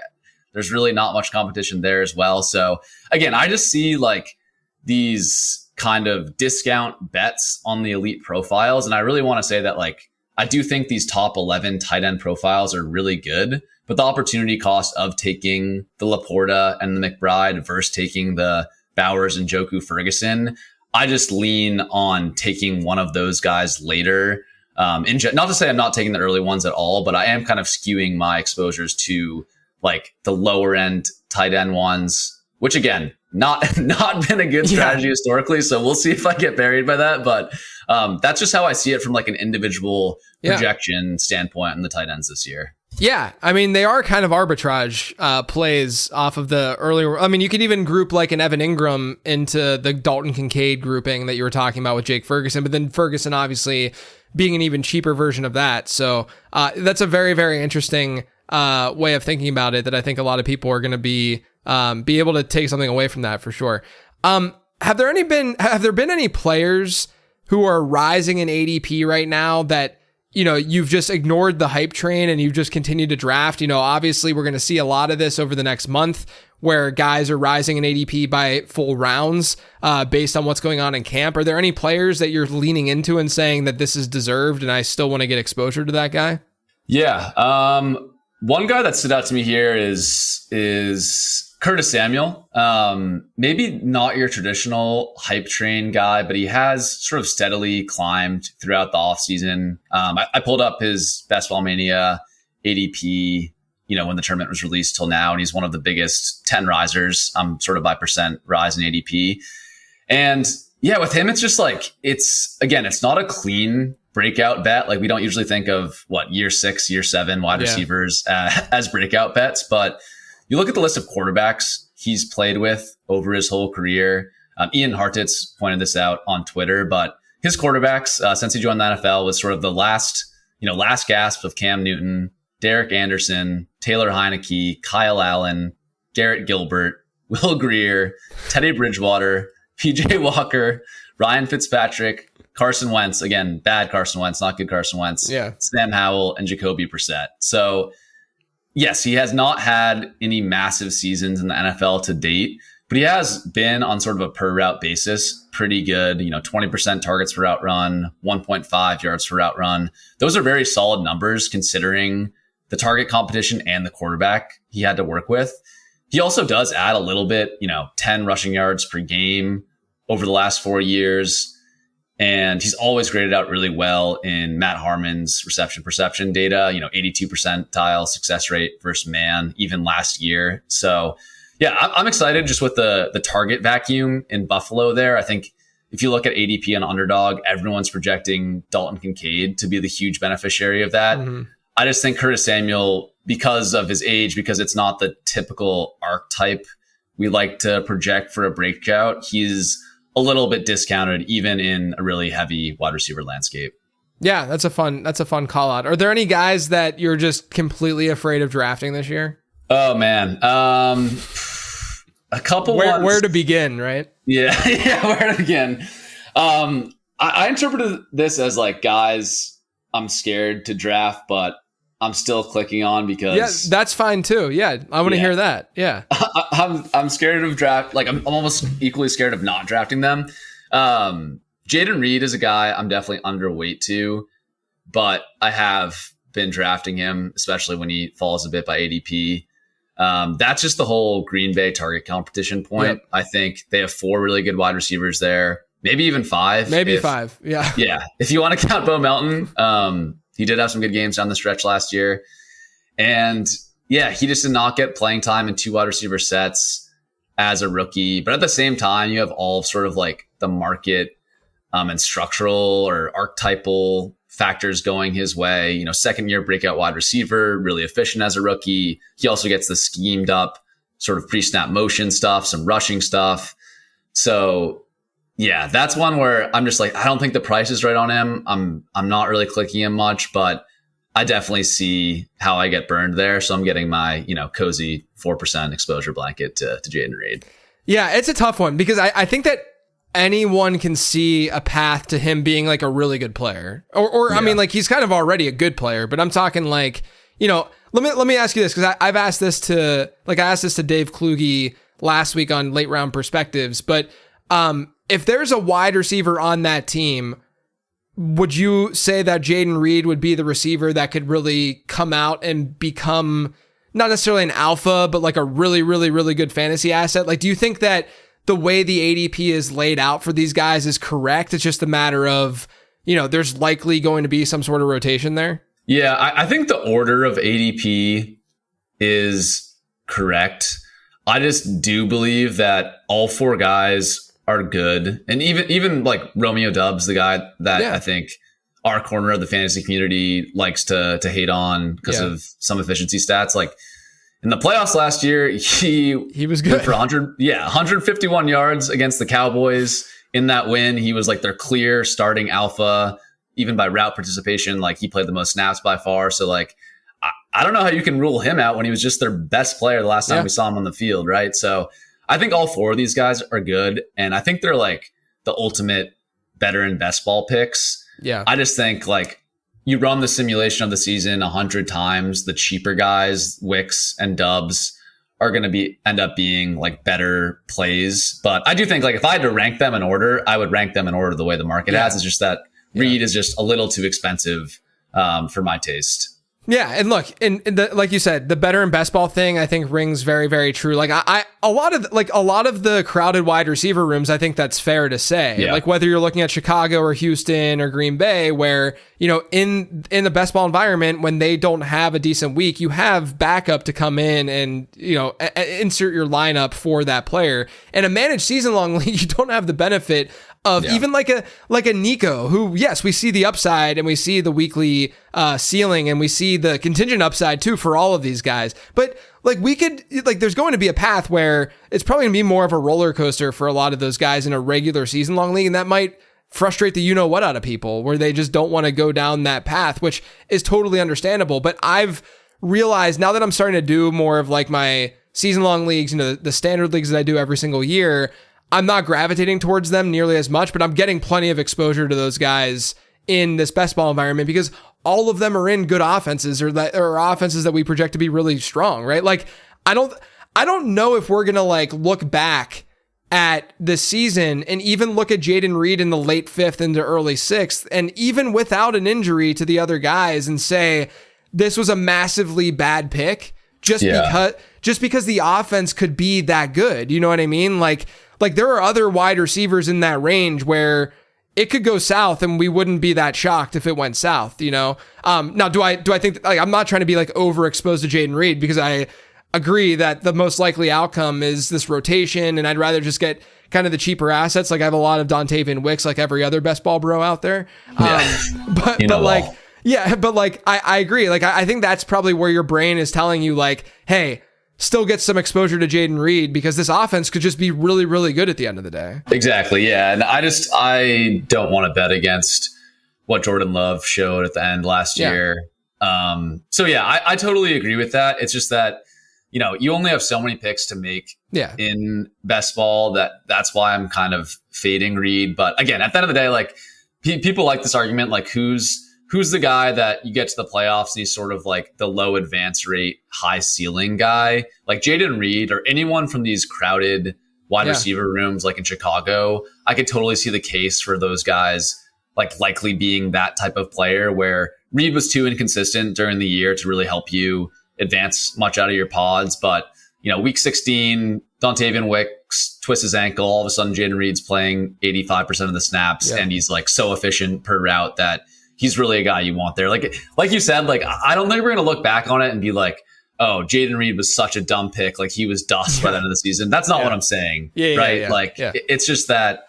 there's really not much competition there as well. So again, I just see like these kind of discount bets on the elite profiles. And I really want to say that like, I do think these top 11 tight end profiles are really good, but the opportunity cost of taking the Laporta and the McBride versus taking the Bowers and Njoku Ferguson, I just lean on taking one of those guys later. Not to say I'm not taking the early ones at all, but I am kind of skewing my exposures to like the lower end tight end ones, which again, not been a good strategy historically. So we'll see if I get buried by that. But that's just how I see it from like an individual projection standpoint in the tight ends this year. Yeah, I mean, they are kind of arbitrage plays off of the earlier. I mean, you could even group like an Evan Ingram into the Dalton Kincaid grouping that you were talking about with Jake Ferguson, but then Ferguson obviously being an even cheaper version of that. So that's a very, very interesting way of thinking about it that I think a lot of people are going to be able to take something away from that for sure. Have there been any players who are rising in ADP right now that, you've just ignored the hype train and you've just continued to draft? Obviously we're going to see a lot of this over the next month where guys are rising in ADP by full rounds based on what's going on in camp. Are there any players that you're leaning into and saying that this is deserved and I still want to get exposure to that guy? Yeah. One guy that stood out to me here is Curtis Samuel. Maybe not your traditional hype train guy, but he has sort of steadily climbed throughout the offseason. I pulled up his Best Ball Mania ADP, when the tournament was released till now, and he's one of the biggest 10 risers, sort of by percent rise in ADP. And yeah, with him, it's just like, it's not a clean breakout bet. Like we don't usually think of year 6, year 7 wide receivers as breakout bets, but you look at the list of quarterbacks he's played with over his whole career. Ian Hartitz pointed this out on Twitter, but his quarterbacks since he joined the NFL was sort of the last gasp of Cam Newton, Derek Anderson, Taylor Heineke, Kyle Allen, Garrett Gilbert, Will Grier, Teddy Bridgewater, PJ Walker, Ryan Fitzpatrick, Carson Wentz, again, bad Carson Wentz, not good Carson Wentz, Sam Howell, and Jacoby Brissett. So yes, he has not had any massive seasons in the NFL to date, but he has been on sort of a per route basis pretty good. 20% targets per route run, 1.5 yards per route run. Those are very solid numbers considering the target competition and the quarterback he had to work with. He also does add a little bit, 10 rushing yards per game over the last 4 years. And he's always graded out really well in Matt Harmon's reception perception data, 82 percentile success rate versus man, even last year. So yeah, I'm excited just with the target vacuum in Buffalo there. I think, if you look at ADP and Underdog, everyone's projecting Dalton Kincaid to be the huge beneficiary of that. I just think Curtis Samuel, because of his age, because it's not the typical archetype we like to project for a breakout, he's a little bit discounted even in a really heavy wide receiver landscape. Yeah, that's a fun call out. Are there any guys that you're just completely afraid of drafting this year? Oh man. A couple ones. Where to begin, right? Yeah, where to begin? I interpreted this as like guys I'm scared to draft, but I'm still clicking on because that's fine too. Yeah, I want to hear that. Yeah, I'm scared of draft. Like I'm almost equally scared of not drafting them. Jayden Reed is a guy I'm definitely underweight to, but I have been drafting him, especially when he falls a bit by ADP. That's just the whole Green Bay target competition point. Yep. I think they have 4 really good wide receivers there, maybe even 5. Maybe 5. Yeah. Yeah. If you want to count Bo Melton, he did have some good games down the stretch last year. And yeah, he just did not get playing time in 2 wide receiver sets as a rookie. But at the same time, you have all sort of like the market and structural or archetypal factors going his way. You know, 2nd-year breakout wide receiver, really efficient as a rookie. He also gets the schemed up sort of pre-snap motion stuff, some rushing stuff. So yeah, that's one where I'm just like, I don't think the price is right on him. I'm not really clicking him much, but I definitely see how I get burned there. So I'm getting my, cozy 4% exposure blanket to Jayden Reed. Yeah, it's a tough one because I think that anyone can see a path to him being like a really good player. Or I mean, like he's kind of already a good player, but I'm talking like, let me ask you this, because I've asked this to Dave Kluge last week on Late Round Perspectives, but if there's a wide receiver on that team, would you say that Jayden Reed would be the receiver that could really come out and become not necessarily an alpha, but like a really, really, really good fantasy asset? Like, do you think that the way the ADP is laid out for these guys is correct? It's just a matter of, there's likely going to be some sort of rotation there. Yeah, I think the order of ADP is correct. I just do believe that all 4 guys are good. And even like Romeo Doubs, the guy that I think our corner of the fantasy community likes to hate on because of some efficiency stats. Like in the playoffs last year, he was good for 151 yards against the Cowboys. In that win, he was like their clear starting alpha, even by route participation. Like he played the most snaps by far. So like, I don't know how you can rule him out when he was just their best player the last time we saw him on the field. Right. So I think all 4 of these guys are good. And I think they're like the ultimate better and best ball picks. Yeah. I just think like you run the simulation of the season 100 times, the cheaper guys, Wicks and Dubs, are going to end up being like better plays. But I do think like if I had to rank them in order, I would rank them in order the way the market has. It's just that Reed is just a little too expensive for my taste. Yeah, and look, like you said, the better and best ball thing I think rings very, very true. Like a lot of the crowded wide receiver rooms, I think that's fair to say. Yeah. Like whether you're looking at Chicago or Houston or Green Bay, where in the best ball environment, when they don't have a decent week, you have backup to come in and insert your lineup for that player. In a managed season long league, you don't have the benefit of even like a Nico, who, yes, we see the upside and we see the weekly ceiling and we see the contingent upside too for all of these guys. But like there's going to be a path where it's probably gonna be more of a roller coaster for a lot of those guys in a regular season long league. And that might frustrate the what out of people, where they just don't want to go down that path, which is totally understandable. But I've realized now that I'm starting to do more of like my season long leagues, the standard leagues that I do every single year, I'm not gravitating towards them nearly as much, but I'm getting plenty of exposure to those guys in this best ball environment because all of them are in good offenses or offenses that we project to be really strong, right? Like I don't know if we're going to like look back at the season and even look at Jayden Reed in the late 5th into early 6th, and even without an injury to the other guys, and say this was a massively bad pick just because the offense could be that good. You know what I mean? Like there are other wide receivers in that range where it could go south and we wouldn't be that shocked if it went south, Now, do I think, like, I'm not trying to be like overexposed to Jayden Reed because I agree that the most likely outcome is this rotation, and I'd rather just get kind of the cheaper assets. Like I have a lot of Dontavian Wicks, like every other best ball bro out there. But like, yeah, but like I agree. Like I think that's probably where your brain is telling you like, hey, still get some exposure to Jayden Reed because this offense could just be really, really good at the end of the day. Exactly. Yeah. And I don't want to bet against what Jordan Love showed at the end last year. So yeah, I totally agree with that. It's just that, you only have so many picks to make in best ball that's why I'm kind of fading Reed. But again, at the end of the day, like people like this argument, like who's the guy that you get to the playoffs and he's sort of like the low advance rate, high ceiling guy, like Jayden Reed or anyone from these crowded wide receiver rooms, like in Chicago. I could totally see the case for those guys, like likely being that type of player where Reed was too inconsistent during the year to really help you advance much out of your pods. But, week 16, Dontavian Wicks twists his ankle. All of a sudden, Jayden Reed's playing 85% of the snaps and he's like so efficient per route that he's really a guy you want there. Like you said, like, I don't think we're going to look back on it and be like, oh, Jayden Reed was such a dumb pick. Like he was dust by the end of the season. That's not what I'm saying. Right. It's just that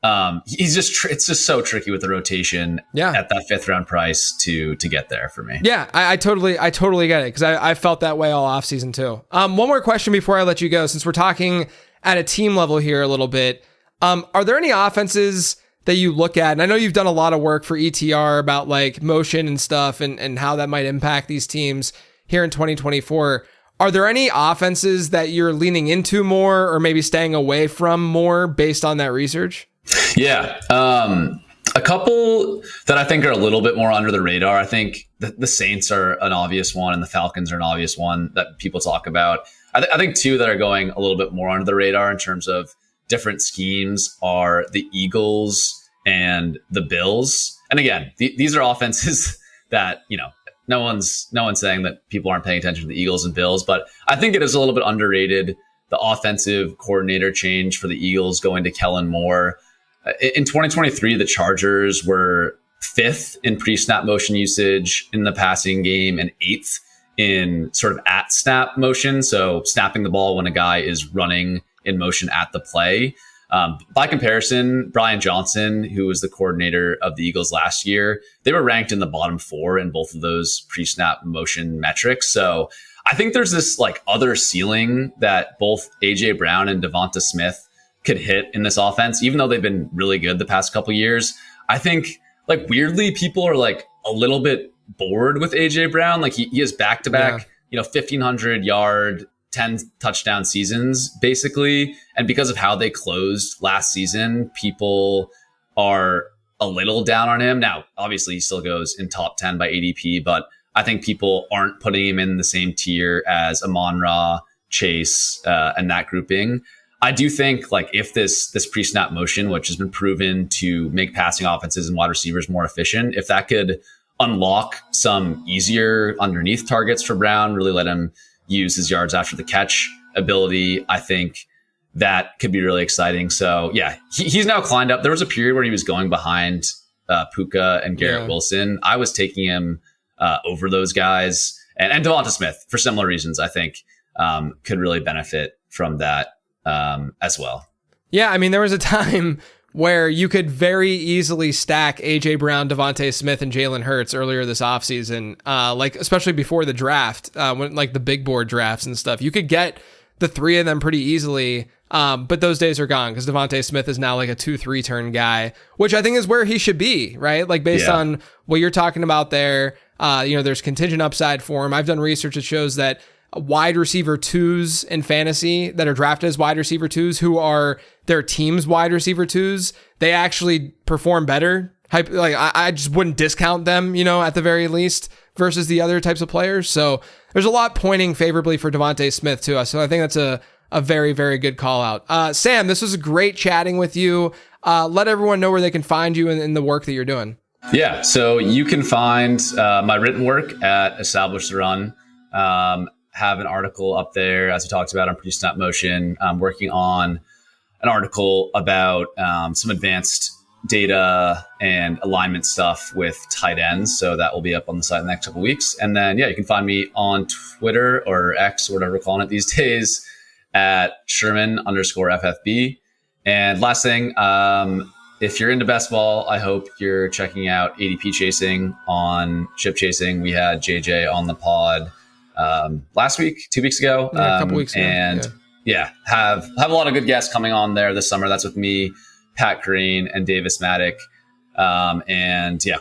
it's just so tricky with the rotation at that 5th round price to get there for me. Yeah, I totally get it because I felt that way all offseason too. One more question before I let you go, since we're talking at a team level here a little bit. Are there any offenses that you look at? And I know you've done a lot of work for ETR about like motion and stuff and how that might impact these teams here in 2024. Are there any offenses that you're leaning into more or maybe staying away from more based on that research? Yeah. A couple that I think are a little bit more under the radar. I think the Saints are an obvious one and the Falcons are an obvious one that people talk about. I think two that are going a little bit more under the radar in terms of different schemes are the Eagles and the Bills. And again, these are offenses that, no one's saying that people aren't paying attention to the Eagles and Bills, but I think it is a little bit underrated. The offensive coordinator change for the Eagles going to Kellen Moore. In 2023, the Chargers were 5th in pre-snap motion usage in the passing game and 8th in sort of at snap motion. So snapping the ball when a guy is running in motion at the play. By comparison, Brian Johnson, who was the coordinator of the Eagles last year, they were ranked in the bottom 4 in both of those pre-snap motion metrics. So I think there's this like other ceiling that both AJ Brown and Devonta Smith could hit in this offense, even though they've been really good the past couple of years. I think like weirdly people are like a little bit bored with AJ Brown. Like he has back-to-back, 1,500 yard, 10 touchdown seasons basically. And because of how they closed last season, people are a little down on him. Now, obviously he still goes in top 10 by ADP, but I think people aren't putting him in the same tier as Amon-Ra, Chase, and that grouping. I do think like if this pre-snap motion, which has been proven to make passing offenses and wide receivers more efficient, if that could unlock some easier underneath targets for Brown, really let him use his yards after the catch ability, I think that could be really exciting. So yeah, he's now climbed up. There was a period where he was going behind Puka and Garrett Wilson. I was taking him over those guys, and Devonta Smith for similar reasons. I think could really benefit from that as well. Yeah, I mean, there was a time where you could very easily stack AJ Brown, Devonta Smith, and Jalen Hurts earlier this offseason, like especially before the draft, when like the big board drafts and stuff. You could get the 3 of them pretty easily, but those days are gone because Devonta Smith is now like a 2-3 turn guy, which I think is where he should be, right? Like based on what you're talking about there, there's contingent upside for him. I've done research that shows that wide receiver 2s in fantasy that are drafted as wide receiver 2s who are their team's wide receiver 2s, they actually perform better. Like I just wouldn't discount them, at the very least versus the other types of players. So there's a lot pointing favorably for Devonta Smith to us. So I think that's a very, very good call out. Sam, this was great chatting with you. Let everyone know where they can find you in the work that you're doing. Yeah. So you can find my written work at Establish the Run. Have an article up there, as we talked about, on pre-snap motion. I'm working on an article about some advanced data and alignment stuff with tight ends. So that will be up on the site in the next couple of weeks. And then, you can find me on Twitter or X, or whatever we're calling it these days, at Sherman_FFB. And last thing, if you're into best ball, I hope you're checking out ADP Chasing on Ship Chasing. We had JJ on the pod last week, 2 weeks ago. Yeah, a couple weeks ago. And have a lot of good guests coming on there this summer. That's with me, Pat Green, and Davis Maddock.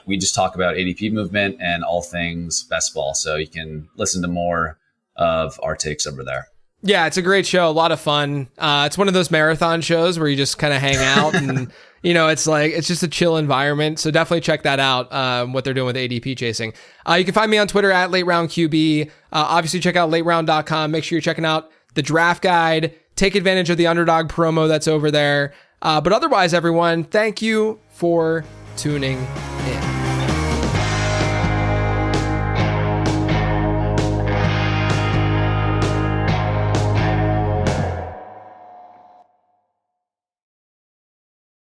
We just talk about ADP movement and all things best ball. So you can listen to more of our takes over there. Yeah, it's a great show. A lot of fun. It's one of those marathon shows where you just kind of hang out and, it's just a chill environment. So definitely check that out, what they're doing with ADP Chasing. You can find me on Twitter at LateRoundQB. Obviously, check out lateround.com. Make sure you're checking out the draft guide. Take advantage of the Underdog promo that's over there. But otherwise, everyone, thank you for tuning in.